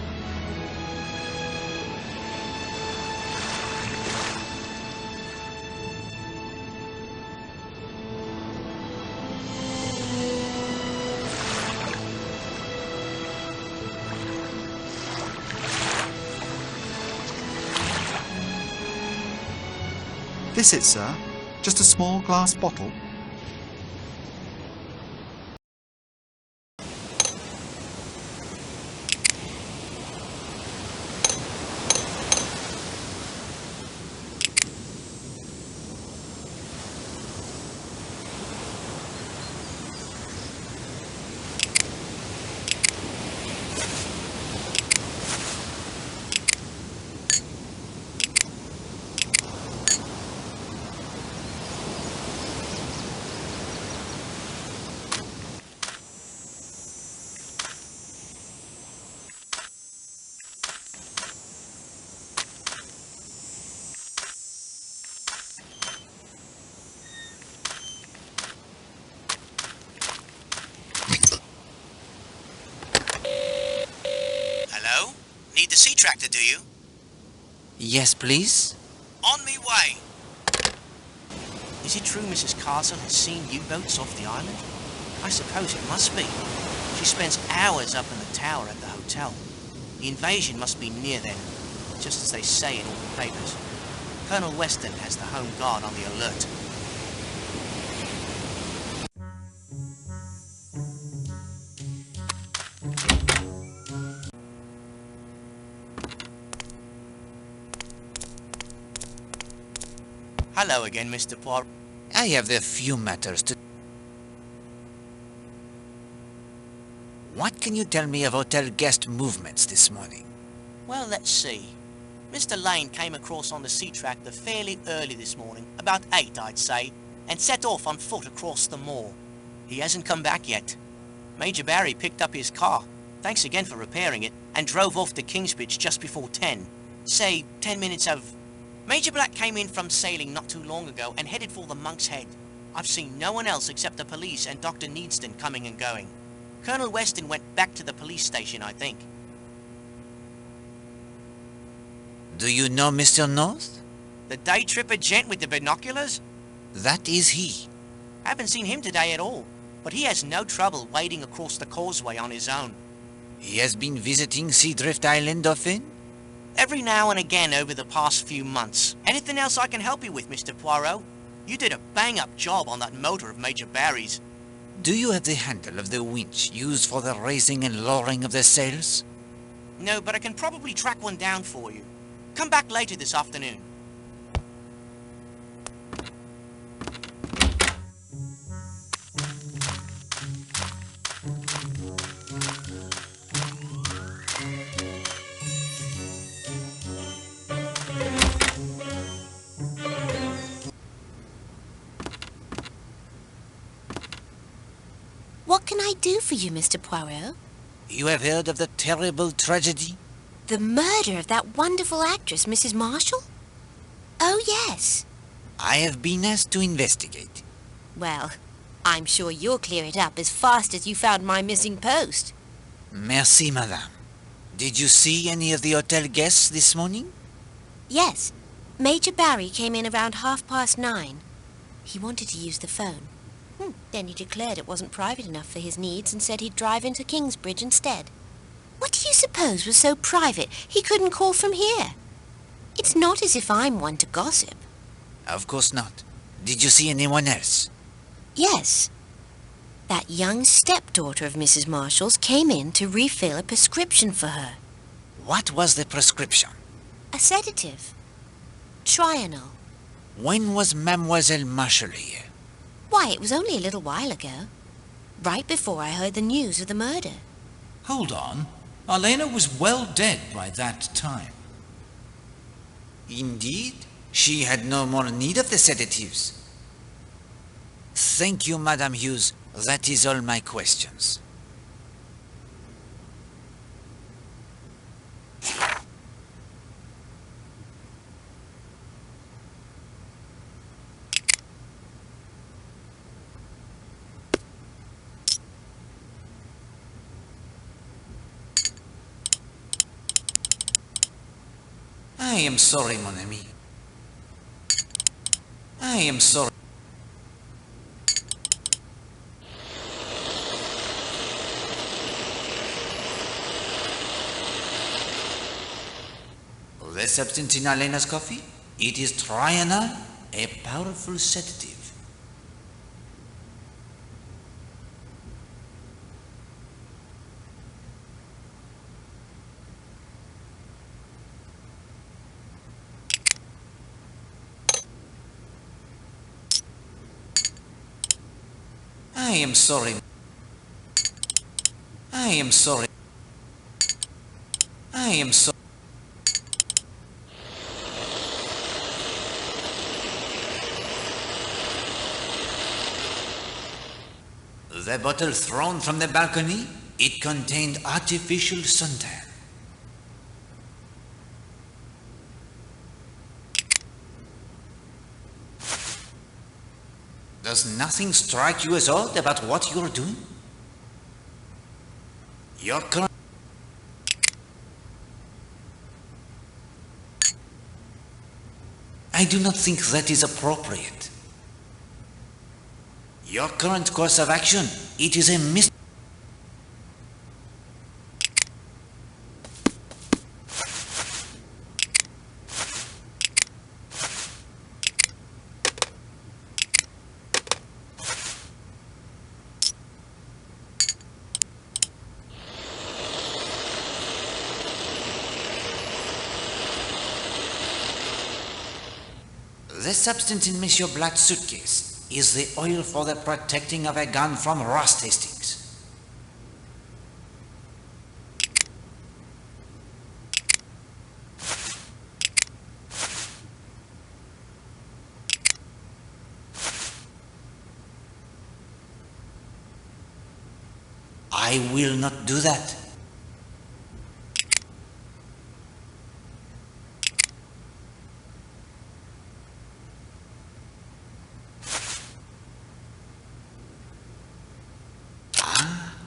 This it, sir? Just a small glass bottle? Hello? Need the sea tractor, do you? Yes, please? On me way. Is it true Mrs. Castle has seen U-boats off the island? I suppose it must be. She spends hours up in the tower at the hotel. The invasion must be near then, just as they say in all the papers. Colonel Weston has the Home Guard on the alert. Hello again, Mr. Poirot. I have a few matters to... What can you tell me of hotel guest movements this morning? Well, let's see. Mr. Lane came across on the sea tractor fairly early this morning, about 8, I'd say, and set off on foot across the moor. He hasn't come back yet. Major Barry picked up his car, thanks again for repairing it, and drove off to Kingsbridge just before 10. Say, 10 minutes of... Major Black came in from sailing not too long ago and headed for the Monk's Head. I've seen no one else except the police and Dr. Needston coming and going. Colonel Weston went back to the police station, I think. Do you know Mr. North? The day tripper gent with the binoculars? That is he. Haven't seen him today at all. but he has no trouble wading across the causeway on his own. He has been visiting Seadrift Island often? Every now and again over the past few months. Anything else I can help you with, Mr. Poirot? You did a bang-up job on that motor of Major Barry's. Do you have the handle of the winch used for the raising and lowering of the sails? No, but I can probably track one down for you. Come back later this afternoon. What can I do for you, Mr. Poirot? You have heard of the terrible tragedy? The murder of that wonderful actress, Mrs. Marshall? Oh, yes. I have been asked to investigate. Well, I'm sure you'll clear it up as fast as you found my missing post. Merci, madame. Did you see any of the hotel guests this morning? Yes. Major Barry came in around 9:30. He wanted to use the phone. Then he declared it wasn't private enough for his needs and said he'd drive into Kingsbridge instead. What do you suppose was so private he couldn't call from here? It's not as if I'm one to gossip. Of course not. Did you see anyone else? Yes. That young stepdaughter of Mrs. Marshall's came in to refill a prescription for her. What was the prescription? A sedative. Trianol. When was Mademoiselle Marshall here? Why, it was only a little while ago. Right before I heard the news of the murder. Hold on. Arlena was well dead by that time. Indeed, she had no more need of the sedatives. Thank you, Madame Hughes. That is all my questions. I am sorry, mon ami. I am sorry. The substance in Alena's coffee? It is Trianol, a powerful sedative. I am sorry. I am sorry. I am sorry. The bottle thrown from the balcony, it contained artificial suntan. Does nothing strike you as odd about what you're doing? Your current... I do not think that is appropriate. Your current course of action, it is a mis... The substance in Monsieur Black's suitcase is the oil for the protecting of a gun from rust, Hastings. I will not do that.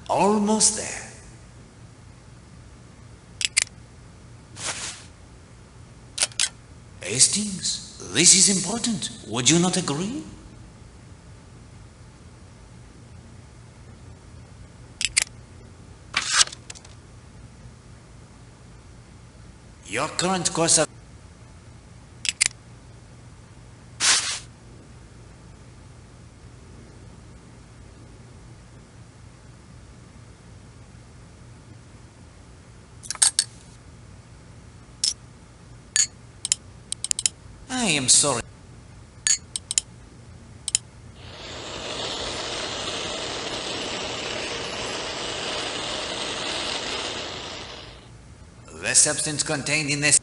Almost there. Hastings, this is important. Would you not agree? Your current course of... I am sorry. The substance contained in this...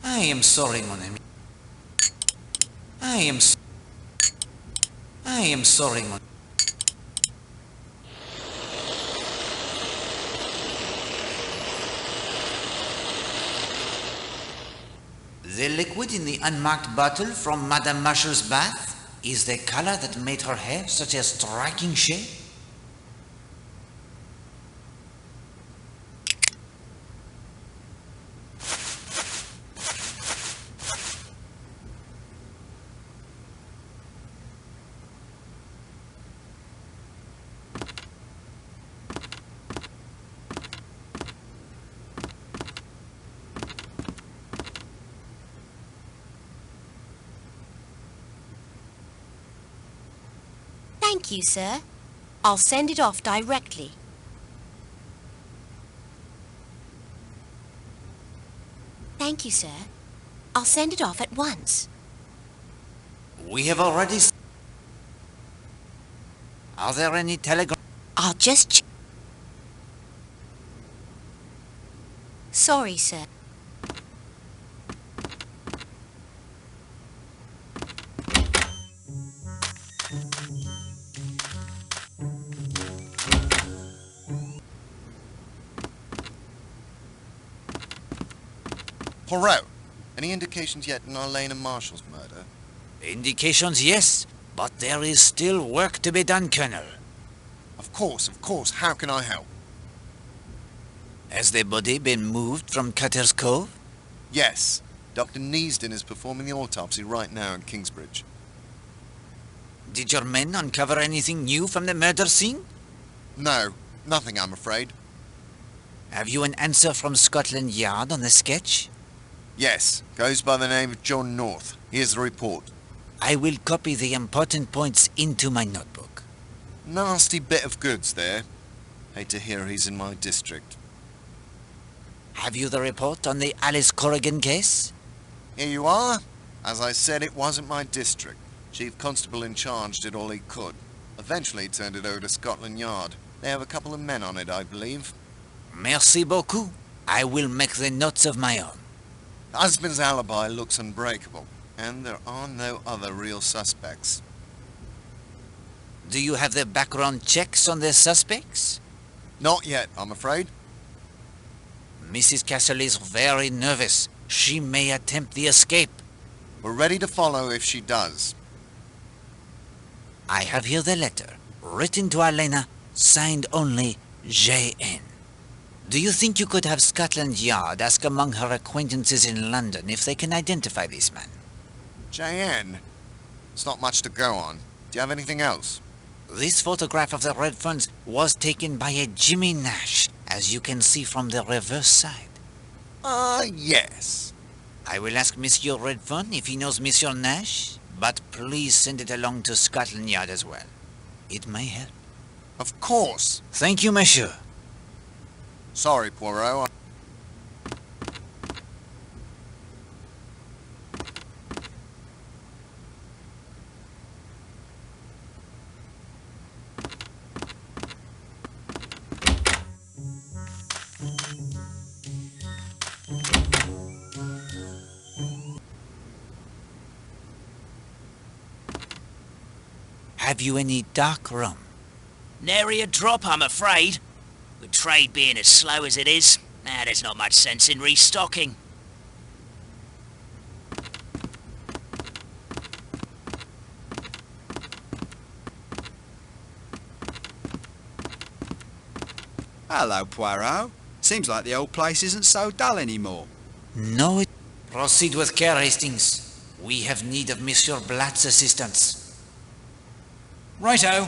I am sorry, mon ami. I am sorry, mon... The liquid in the unmarked bottle from Madame Marshall's bath is the color that made her hair such a striking shade. Thank you, sir. I'll send it off directly. Thank you, sir. I'll send it off at once. We have already... Are there any telegrams? I'll just... Sorry, sir. Poirot, any indications yet in Arlene and Marshall's murder? Indications, yes, but there is still work to be done, Colonel. Of course. How can I help? Has the body been moved from Cutter's Cove? Yes. Dr. Neasden is performing the autopsy right now in Kingsbridge. Did your men uncover anything new from the murder scene? No, nothing, I'm afraid. Have you an answer from Scotland Yard on the sketch? Yes, goes by the name of John North. Here's the report. I will copy the important points into my notebook. Nasty bit of goods there. Hate to hear he's in my district. Have you the report on the Alice Corrigan case? Here you are. As I said, it wasn't my district. Chief Constable in charge did all he could. Eventually he turned it over to Scotland Yard. They have a couple of men on it, I believe. Merci beaucoup. I will make the notes of my own. The husband's alibi looks unbreakable, and there are no other real suspects. Do you have the background checks on the suspects? Not yet, I'm afraid. Mrs. Castle is very nervous. She may attempt the escape. We're ready to follow if she does. I have here the letter, written to Elena, signed only J.N. Do you think you could have Scotland Yard ask among her acquaintances in London if they can identify this man? J.N.? It's not much to go on. Do you have anything else? This photograph of the red funds was taken by a Jimmy Nash, as you can see from the reverse side. Yes. I will ask Monsieur Redfern if he knows Monsieur Nash, but please send it along to Scotland Yard as well. It may help. Of course. Thank you, monsieur. Sorry, Poirot. Have you any dark rum? Nary a drop, I'm afraid. With trade being as slow as it is, there's not much sense in restocking. Hello, Poirot. Seems like the old place isn't so dull anymore. No, it... Proceed with care, Hastings. We have need of Monsieur Blatt's assistance. Righto.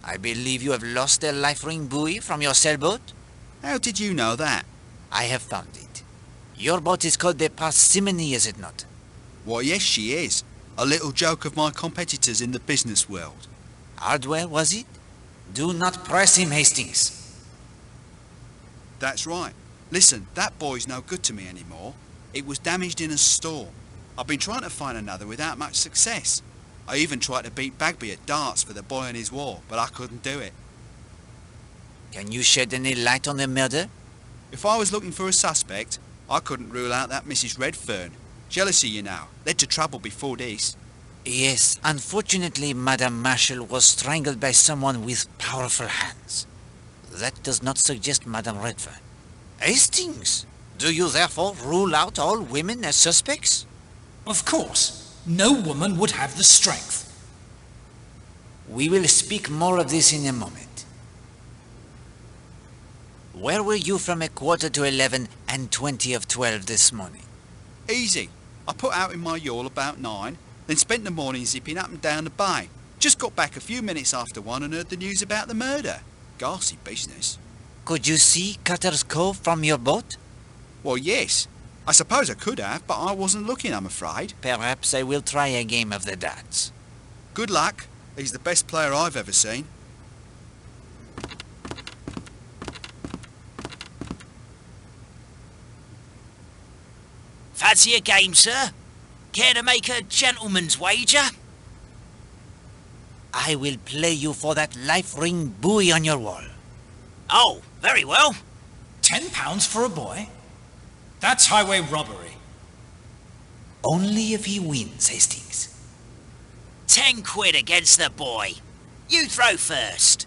I believe you have lost the life ring buoy from your sailboat? How did you know that? I have found it. Your boat is called the Parsimony, is it not? Why, yes, she is. A little joke of my competitors in the business world. Hardware, was it? Do not press him, Hastings. That's right. Listen, that buoy's no good to me anymore. It was damaged in a storm. I've been trying to find another without much success. I even tried to beat Bagby at darts for the boy and his war, but I couldn't do it. Can you shed any light on the murder? If I was looking for a suspect, I couldn't rule out that Mrs. Redfern. Jealousy, you know, led to trouble before this. Yes, unfortunately, Madame Marshall was strangled by someone with powerful hands. That does not suggest Madame Redfern. Hastings, do you therefore rule out all women as suspects? Of course. No woman would have the strength. We will speak more of this in a moment. Where were you from 11:15 and 20 of 12 this morning? Easy. I put out in my yawl about 9, then spent the morning zipping up and down the bay. Just got back a few minutes after 1 and heard the news about the murder. Ghastly business. Could you see Cutter's Cove from your boat? Well, yes. I suppose I could have, but I wasn't looking, I'm afraid. Perhaps I will try a game of the darts. Good luck. He's the best player I've ever seen. Fancy a game, sir? Care to make a gentleman's wager? I will play you for that life ring buoy on your wall. Oh, very well. £10 for a boy? That's highway robbery. Only if he wins, Hastings. 10 quid against the boy. You throw first.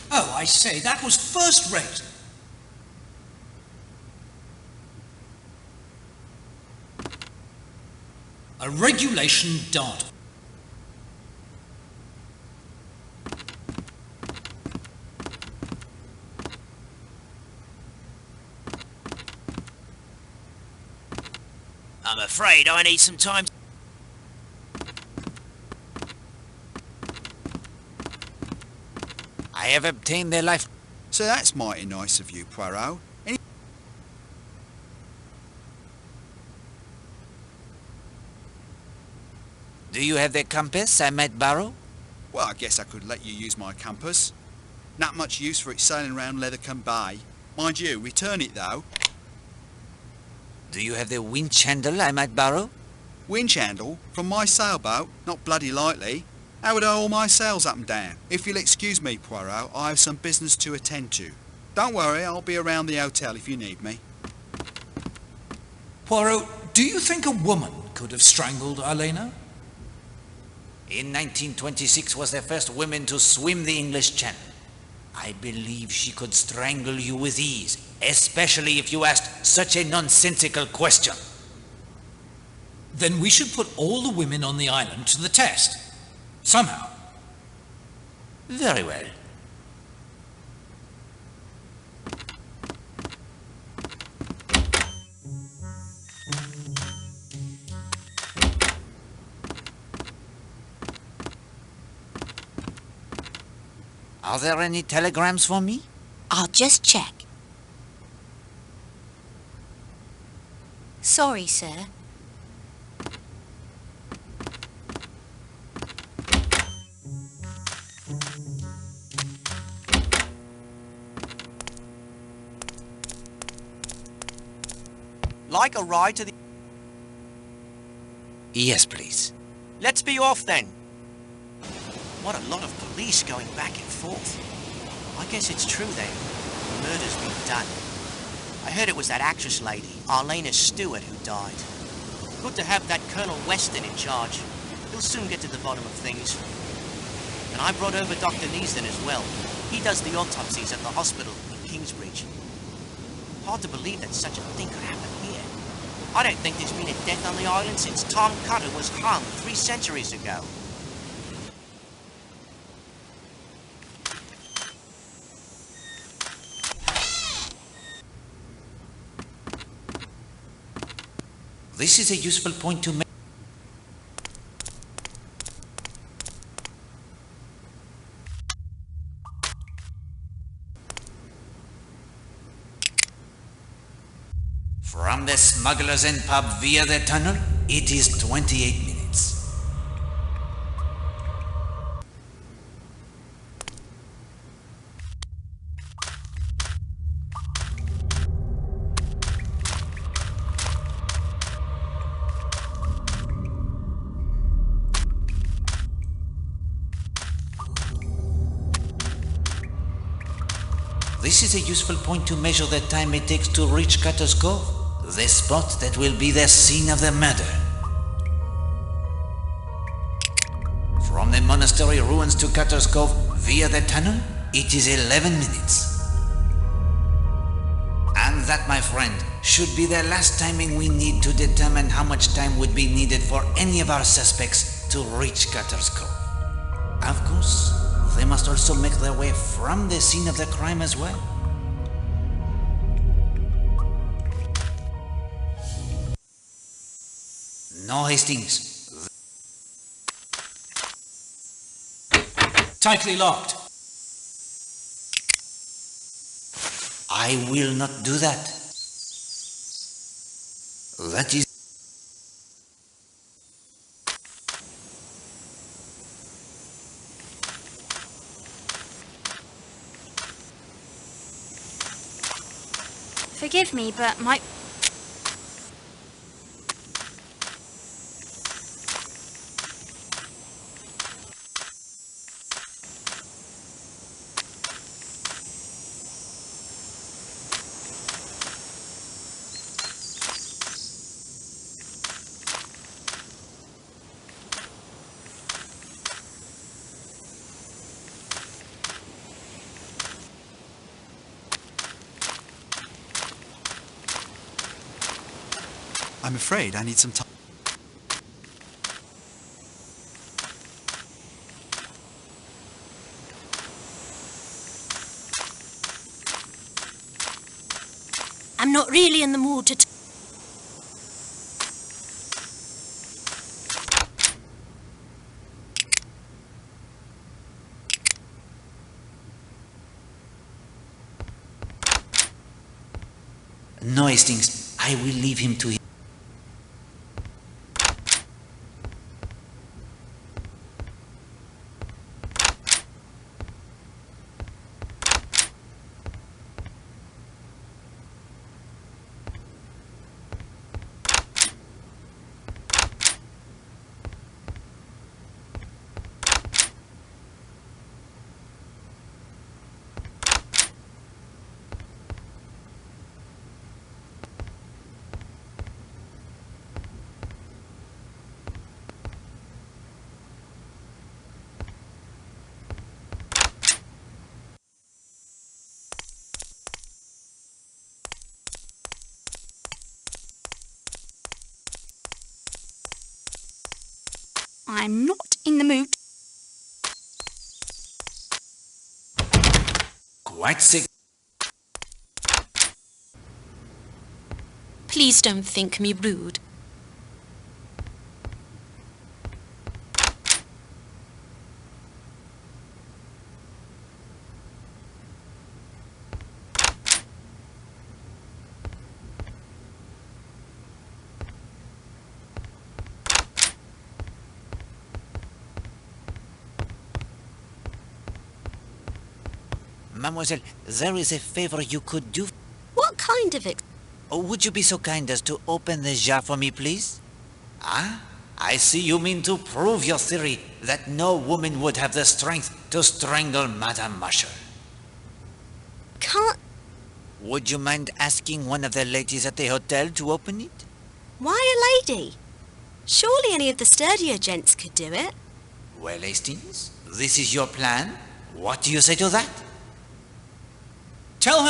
Oh, I say, that was first rate. A regulation dart. I'm afraid I need some time. I have obtained their life... So that's mighty nice of you, Poirot. Do you have the compass I might borrow? Well, I guess I could let you use my compass. Not much use for it sailing round Leathercombe Bay. Mind you, return it though. Do you have the winch handle I might borrow? Winch handle? From my sailboat? Not bloody likely. How would I haul my sails up and down? If you'll excuse me, Poirot, I have some business to attend to. Don't worry, I'll be around the hotel if you need me. Poirot, do you think a woman could have strangled Elena? In 1926 was the first woman to swim the English Channel. I believe she could strangle you with ease, especially if you asked such a nonsensical question. Then we should put all the women on the island to the test. Somehow. Very well. Are there any telegrams for me? I'll just check. Sorry, sir. Like a ride to the... Yes, please. Let's be off then. What a lot of police going back and forth. I guess it's true then. The murder's been done. I heard it was that actress lady, Arlena Stewart, who died. Good to have that Colonel Weston in charge. He'll soon get to the bottom of things. And I brought over Dr. Neasden as well. He does the autopsies at the hospital in Kingsbridge. Hard to believe that such a thing could happen here. I don't think there's been a death on the island since Tom Cutter was hung 3 centuries ago. This is a useful point to make. From the Smugglers Inn pub via the tunnel, it is 28 minutes. This is a useful point to measure the time it takes to reach Cutter's Cove, the spot that will be the scene of the murder. From the monastery ruins to Cutter's Cove via the tunnel, it is 11 minutes. And that, my friend, should be the last timing we need to determine how much time would be needed for any of our suspects to reach Cutter's Cove. Of course, they must also make their way from the scene of the crime as well. No, Hastings. Tightly locked. I will not do that. That is... Forgive me, but my... I'm afraid I need some time. I'm not really in the mood to... No, Hastings. I will leave him to him. I'm not in the mood. Quite sick. Please don't think me rude. Mademoiselle, there is a favor you could do. What kind of it? Oh, would you be so kind as to open the jar for me, please? Ah, I see you mean to prove your theory that no woman would have the strength to strangle Madame Marshall. Can't... Would you mind asking one of the ladies at the hotel to open it? Why a lady? Surely any of the sturdier gents could do it. Well, Hastings, this is your plan. What do you say to that? Tell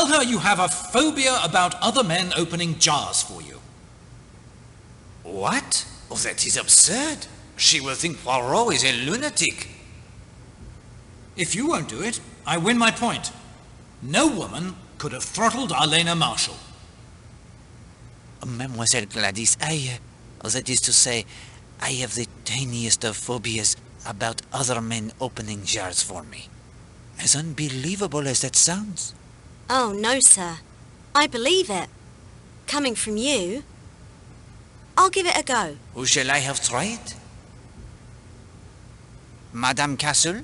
her you have a phobia about other men opening jars for you. What? Oh, that is absurd. She will think Poirot is a lunatic. If you won't do it, I win my point. No woman could have throttled Arlena Marshall. Mademoiselle Gladys, that is to say, I have the tiniest of phobias about other men opening jars for me. As unbelievable as that sounds. Oh, no, sir. I believe it. Coming from you, I'll give it a go. Who shall I have tried? Madame Castle?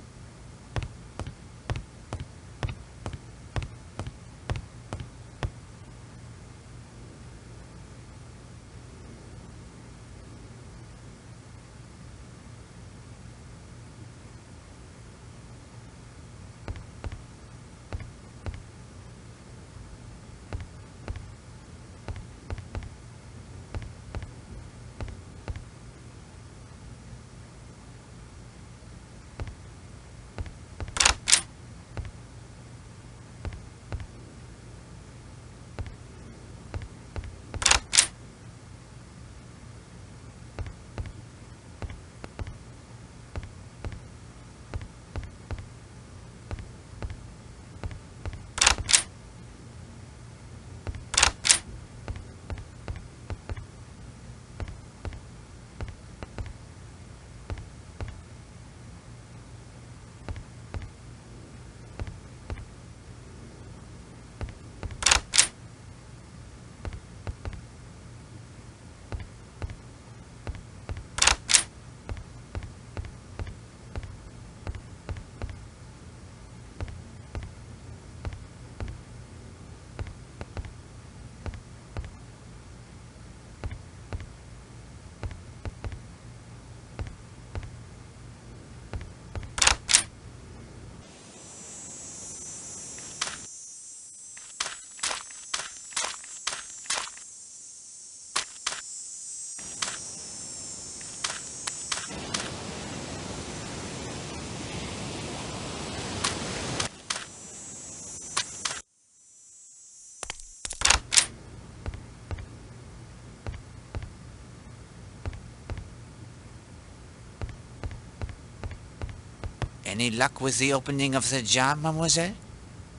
Any luck with the opening of the jar, mademoiselle?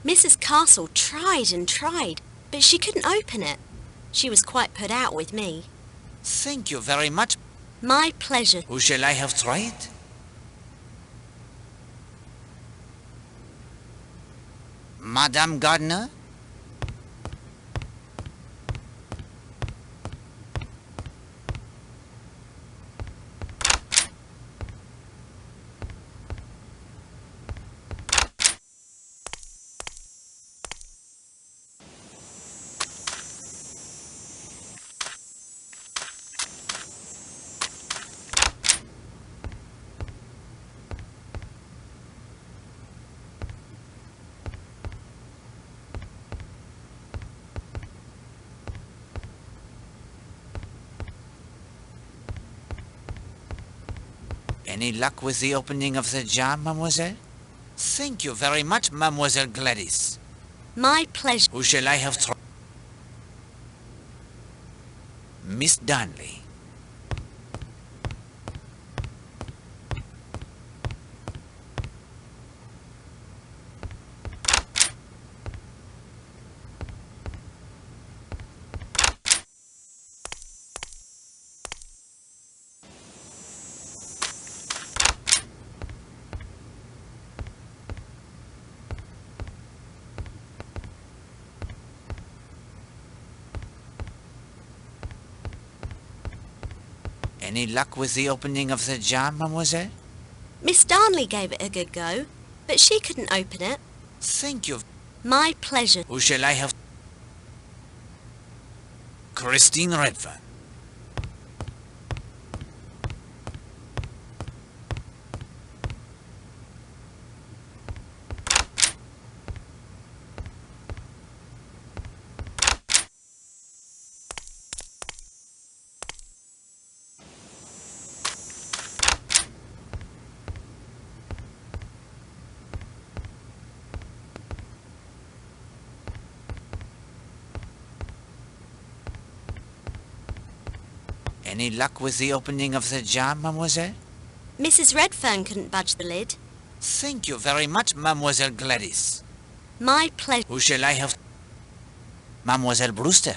Mrs. Castle tried and tried, but she couldn't open it. She was quite put out with me. Thank you very much. My pleasure. Who shall I have tried? Madame Gardner? Any luck with the opening of the jar, mademoiselle? Thank you very much, Mademoiselle Gladys. My pleasure. Who shall I have tried? Miss Darnley. Any luck with the opening of the jar, mademoiselle? Miss Darnley gave it a good go, but she couldn't open it. Thank you. My pleasure. Who shall I have? Christine Redfern. Any luck with the opening of the jar, mademoiselle? Mrs. Redfern couldn't budge the lid. Thank you very much, Mademoiselle Gladys. My pleasure. Who shall I have? Mademoiselle Brewster.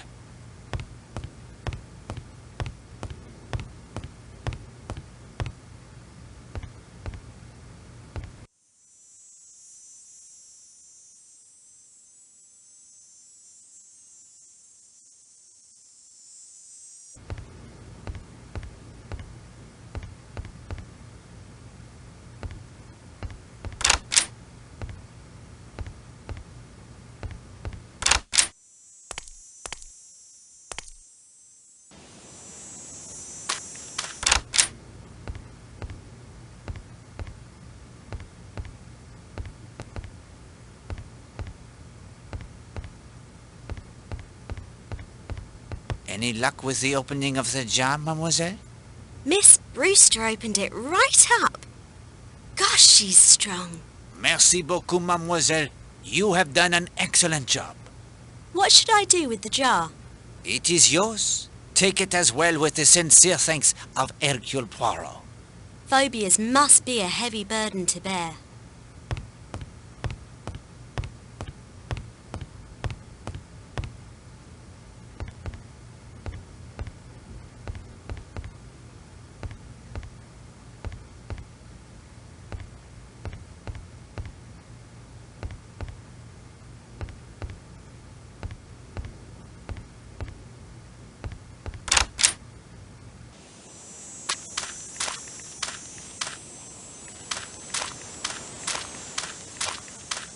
Any luck with the opening of the jar, mademoiselle? Miss Brewster opened it right up. Gosh, she's strong. Merci beaucoup, mademoiselle. You have done an excellent job. What should I do with the jar? It is yours. Take it as well with the sincere thanks of Hercule Poirot. Phobias must be a heavy burden to bear.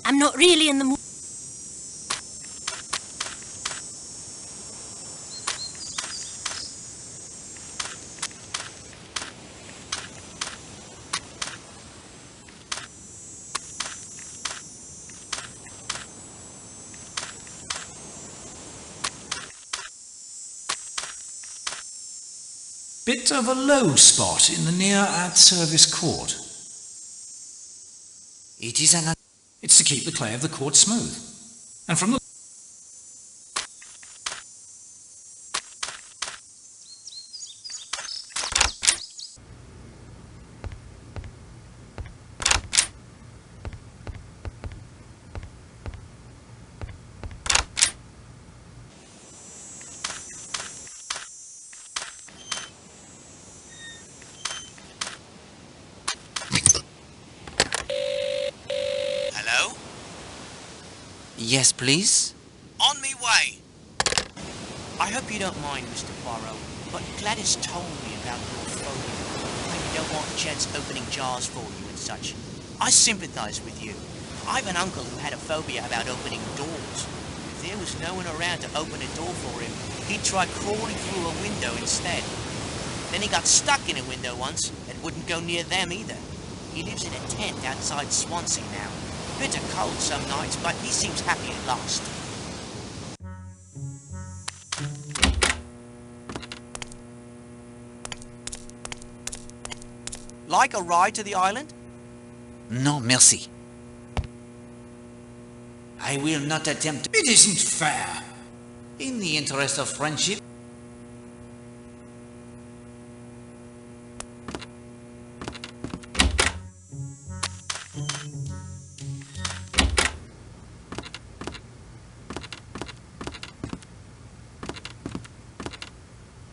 I'm not really in the mood. Bit of a low spot in the near at-service court. It is an... It's to keep the clay of the court smooth. And from the... Yes, please? On me way. I hope you don't mind, Mr. Poirot, but Gladys told me about your phobia. How you don't want gents opening jars for you and such. I sympathise with you. I've an uncle who had a phobia about opening doors. If there was no one around to open a door for him, he'd try crawling through a window instead. Then he got stuck in a window once and wouldn't go near them either. He lives in a tent outside Swansea now. Bitter cold some nights, but he seems happy at last. Like a ride to the island? No, merci. I will not attempt... It isn't fair. In the interest of friendship...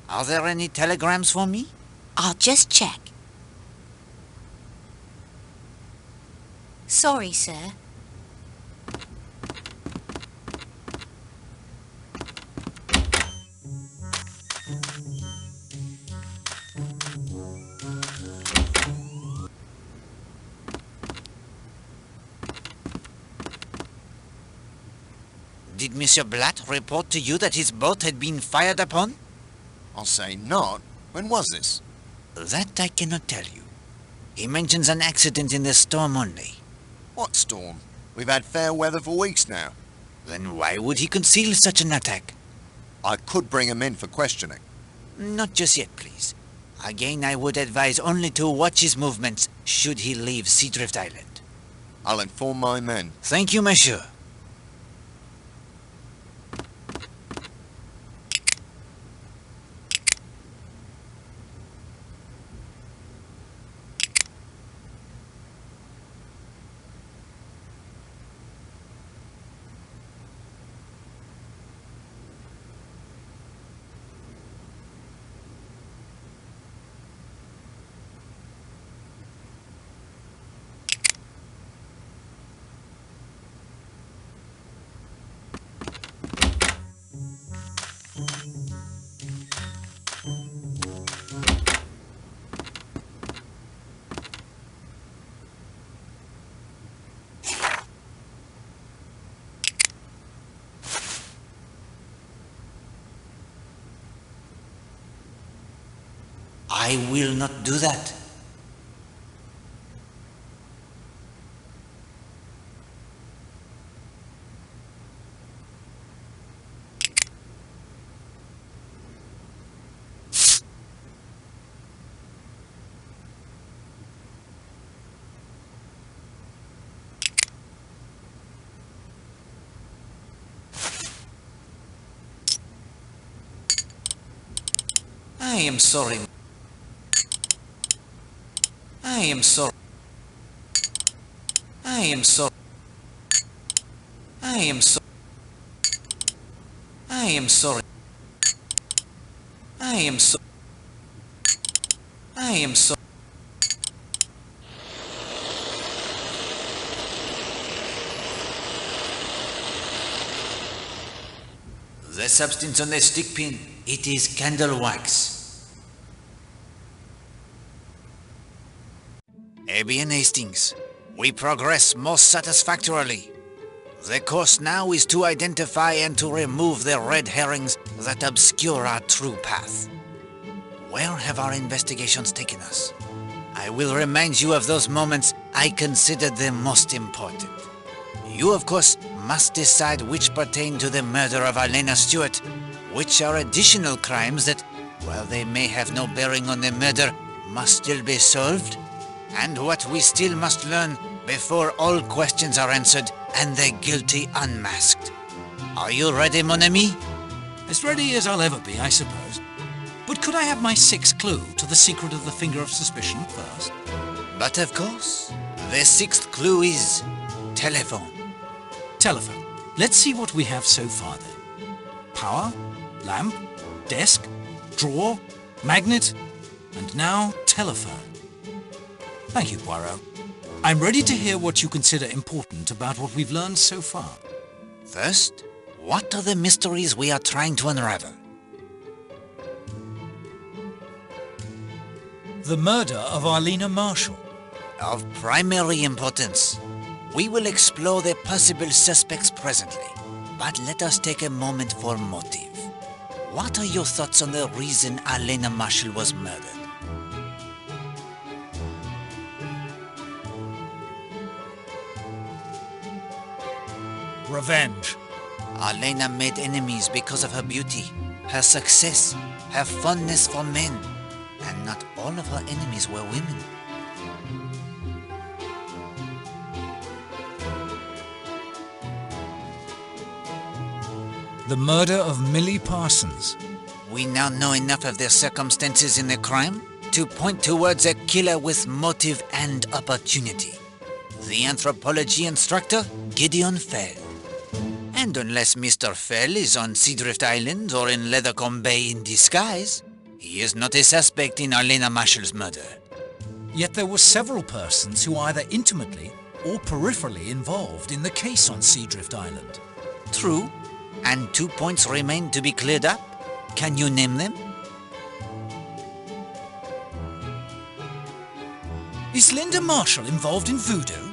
Are there any telegrams for me? I'll just check. Sorry, sir. Did Monsieur Blatt report to you that his boat had been fired upon? I'll say not. When was this? That I cannot tell you. He mentions an accident in the storm only. What storm? We've had fair weather for weeks now. Then why would he conceal such an attack? I could bring him in for questioning. Not just yet, please. Again, I would advise only to watch his movements should he leave Seadrift Island. I'll inform my men. Thank you, monsieur. I will not do that. I am sorry. I am sorry. I am sorry. I am sorry. I am sorry. I am sorry. I am sorry. The substance on the stick pin, it is candle wax. Bien, Hastings. We progress most satisfactorily. The course now is to identify and to remove the red herrings that obscure our true path. Where have our investigations taken us? I will remind you of those moments I considered the most important. You, of course, must decide which pertain to the murder of Elena Stewart, which are additional crimes that, while they may have no bearing on the murder, must still be solved, and what we still must learn before all questions are answered and the guilty unmasked. Are you ready, mon ami? As ready as I'll ever be, I suppose. But could I have my sixth clue to the secret of the finger of suspicion first? But of course. The sixth clue is telephone. Telephone. Let's see what we have so far then. Power, lamp, desk, drawer, magnet, and now telephone. Thank you, Poirot. I'm ready to hear what you consider important about what we've learned so far. First, what are the mysteries we are trying to unravel? The murder of Arlena Marshall. Of primary importance. We will explore the possible suspects presently, but let us take a moment for motive. What are your thoughts on the reason Arlena Marshall was murdered? Revenge. Arlena made enemies because of her beauty, her success, her fondness for men, and not all of her enemies were women. The murder of Millie Parsons. We now know enough of the circumstances in the crime to point towards a killer with motive and opportunity. The anthropology instructor, Gideon Fell. And unless Mr. Fell is on Seadrift Island or in Leathercombe Bay in disguise, he is not a suspect in Arlena Marshall's murder. Yet there were several persons who were either intimately or peripherally involved in the case on Seadrift Island. True, and 2 points remain to be cleared up. Can you name them? Is Linda Marshall involved in voodoo?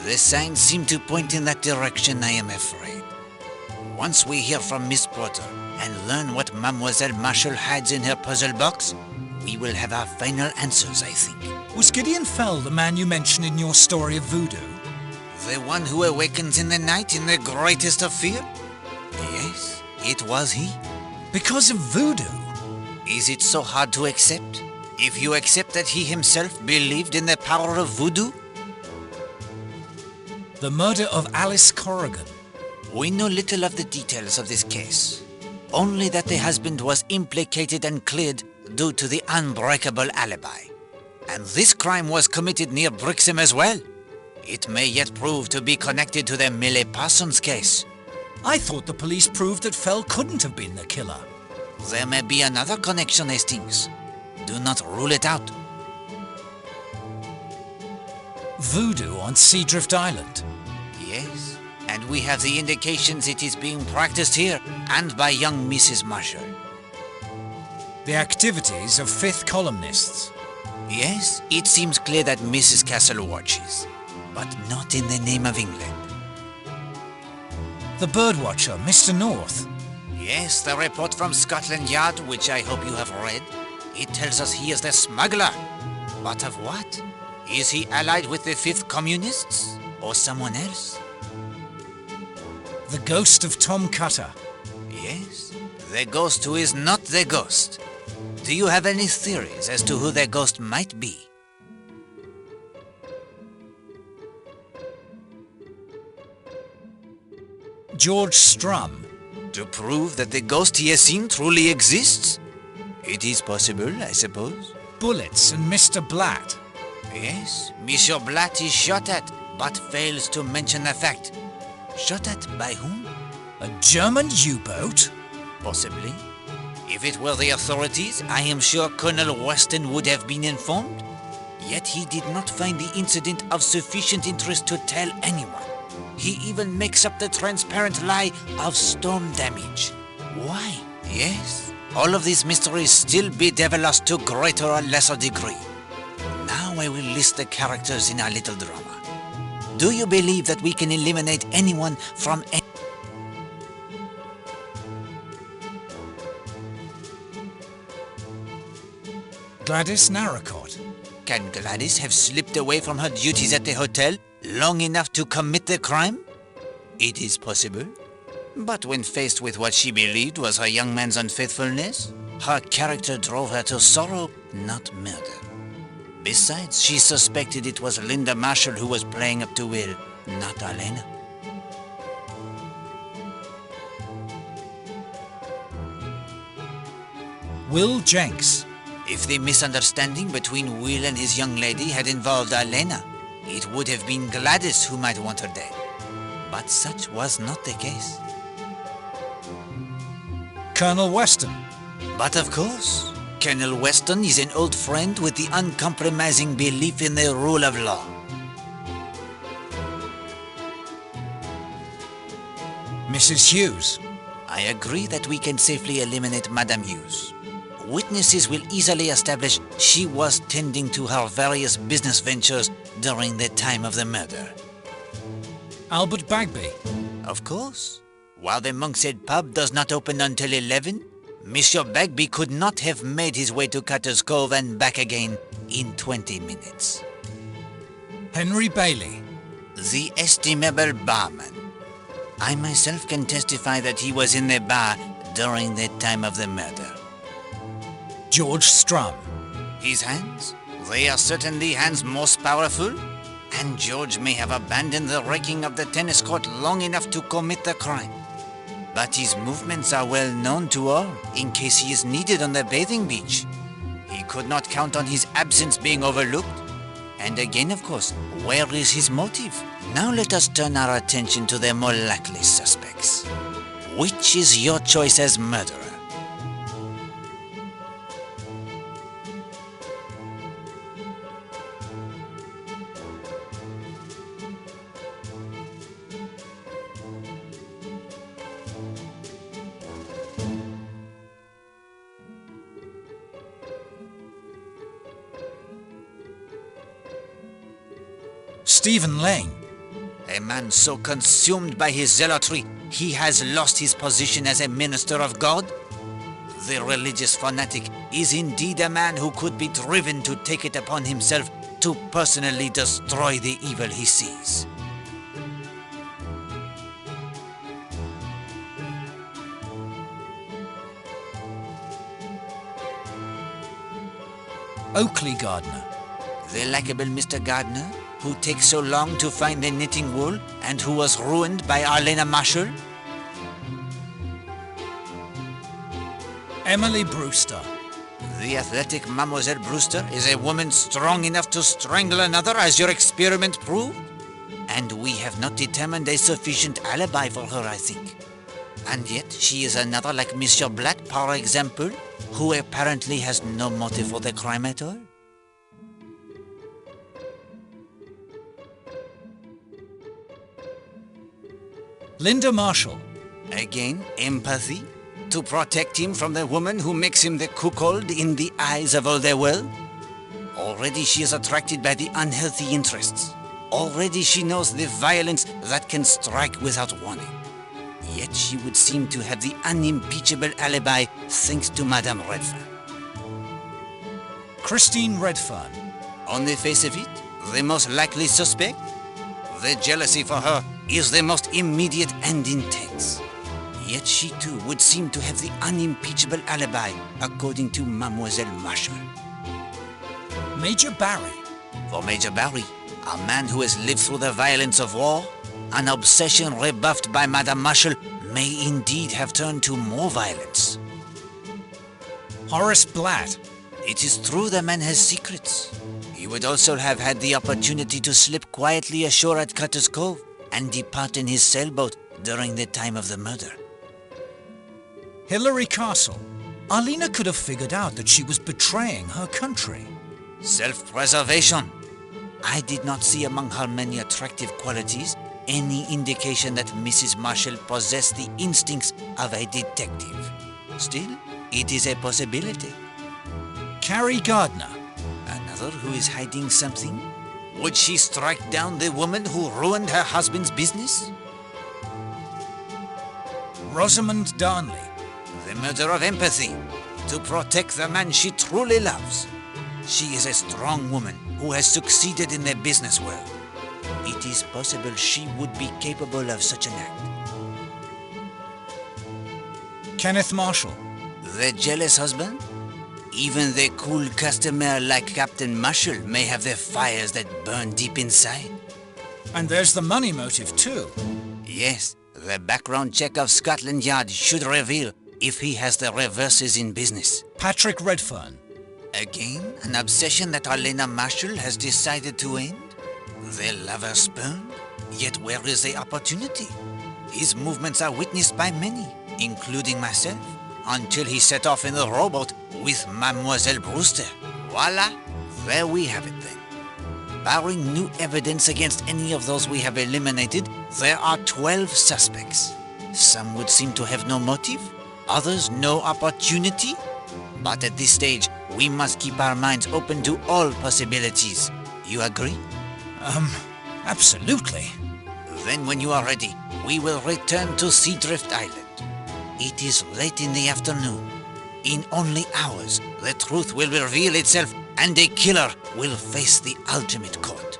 The signs seem to point in that direction, I am afraid. Once we hear from Miss Porter and learn what Mademoiselle Marshall hides in her puzzle box, we will have our final answers, I think. Was Gideon Fell the man you mentioned in your story of voodoo? The one who awakens in the night in the greatest of fear? Yes, it was he. Because of voodoo? Is it so hard to accept? If you accept that he himself believed in the power of voodoo? The murder of Alice Corrigan. We know little of the details of this case. Only that the husband was implicated and cleared due to the unbreakable alibi. And this crime was committed near Brixham as well. It may yet prove to be connected to the Millie Parsons case. I thought the police proved that Fell couldn't have been the killer. There may be another connection, Hastings. Do not rule it out. Voodoo on Seadrift Island. Yes, and we have the indications it is being practiced here and by young Mrs. Marshall. The activities of fifth columnists. Yes, it seems clear that Mrs. Castle watches, but not in the name of England. The birdwatcher, Mr. North. Yes, the report from Scotland Yard, which I hope you have read. It tells us he is the smuggler. But of what? Is he allied with the Fifth Communists? Or someone else? The ghost of Tom Cutter. Yes, the ghost who is not the ghost. Do you have any theories as to who the ghost might be? George Strum. To prove that the ghost he has seen truly exists? It is possible, I suppose. Bullets and Mr. Blatt. Yes, Monsieur Blatt is shot at, but fails to mention the fact. Shot at by whom? A German U-boat? Possibly. If it were the authorities, I am sure Colonel Weston would have been informed. Yet he did not find the incident of sufficient interest to tell anyone. He even makes up the transparent lie of storm damage. Why? Yes, all of these mysteries still bedevil us to greater or lesser degree. Now I will list the characters in our little drama. Do you believe that we can eliminate anyone from any... Gladys Narracott. Can Gladys have slipped away from her duties at the hotel long enough to commit the crime? It is possible. But when faced with what she believed was her young man's unfaithfulness, her character drove her to sorrow, not murder. Besides, she suspected it was Linda Marshall who was playing up to Will, not Elena. Will Jenks. If the misunderstanding between Will and his young lady had involved Elena, it would have been Gladys who might want her dead. But such was not the case. Colonel Weston. But of course, Colonel Weston is an old friend with the uncompromising belief in the rule of law. Mrs. Hughes. I agree that we can safely eliminate Madame Hughes. Witnesses will easily establish she was tending to her various business ventures during the time of the murder. Albert Bagby. Of course. While the Monkshead pub does not open until 11, Monsieur Bagby could not have made his way to Cutter's Cove and back again in 20 minutes. Henry Bailey. The estimable barman. I myself can testify that he was in the bar during the time of the murder. George Strum. His hands? They are certainly hands most powerful, and George may have abandoned the raking of the tennis court long enough to commit the crime. But his movements are well known to all, in case he is needed on the bathing beach. He could not count on his absence being overlooked. And again, of course, where is his motive? Now let us turn our attention to the more likely suspects. Which is your choice as murderer? Stephen Lane. A man so consumed by his zealotry, he has lost his position as a minister of God? The religious fanatic is indeed a man who could be driven to take it upon himself to personally destroy the evil he sees. Oakley Gardner. The likable Mr. Gardner, who takes so long to find the knitting wool and who was ruined by Arlena Marshall? Emily Brewster. The athletic Mademoiselle Brewster is a woman strong enough to strangle another, as your experiment proved? And we have not determined a sufficient alibi for her, I think. And yet she is another like Monsieur Blatt, par example, who apparently has no motive for the crime at all. Linda Marshall. Again, empathy? To protect him from the woman who makes him the cuckold in the eyes of all the world? Already she is attracted by the unhealthy interests. Already she knows the violence that can strike without warning. Yet she would seem to have the unimpeachable alibi thanks to Madame Redfern. Christine Redfern. On the face of it, the most likely suspect? The jealousy for her is the most immediate and intense. Yet she too would seem to have the unimpeachable alibi, according to Mademoiselle Marshall. Major Barry. For Major Barry, a man who has lived through the violence of war, an obsession rebuffed by Madame Marshall may indeed have turned to more violence. Horace Blatt. It is true the man has secrets. He would also have had the opportunity to slip quietly ashore at Cutter's Cove and depart in his sailboat during the time of the murder. Hilary Castle. Arlena could have figured out that she was betraying her country. Self-preservation. I did not see among her many attractive qualities any indication that Mrs. Marshall possessed the instincts of a detective. Still, it is a possibility. Carrie Gardner. Another who is hiding something? Would she strike down the woman who ruined her husband's business? Rosamond Darnley. The murder of empathy, to protect the man she truly loves. She is a strong woman who has succeeded in the business world. It is possible she would be capable of such an act. Kenneth Marshall. The jealous husband? Even the cool customer like Captain Marshall may have their fires that burn deep inside. And there's the money motive too. Yes, the background check of Scotland Yard should reveal if he has the reverses in business. Patrick Redfern. Again, an obsession that Arlena Marshall has decided to end? The lover spurned? Yet where is the opportunity? His movements are witnessed by many, including myself, until he set off in the rowboat with Mademoiselle Brewster. Voila, there we have it then. Barring new evidence against any of those we have eliminated, there are 12 suspects. Some would seem to have no motive, others no opportunity. But at this stage, we must keep our minds open to all possibilities. You agree? Absolutely. Then when you are ready, we will return to Seadrift Island. It is late in the afternoon. In only hours, the truth will reveal itself and a killer will face the ultimate court.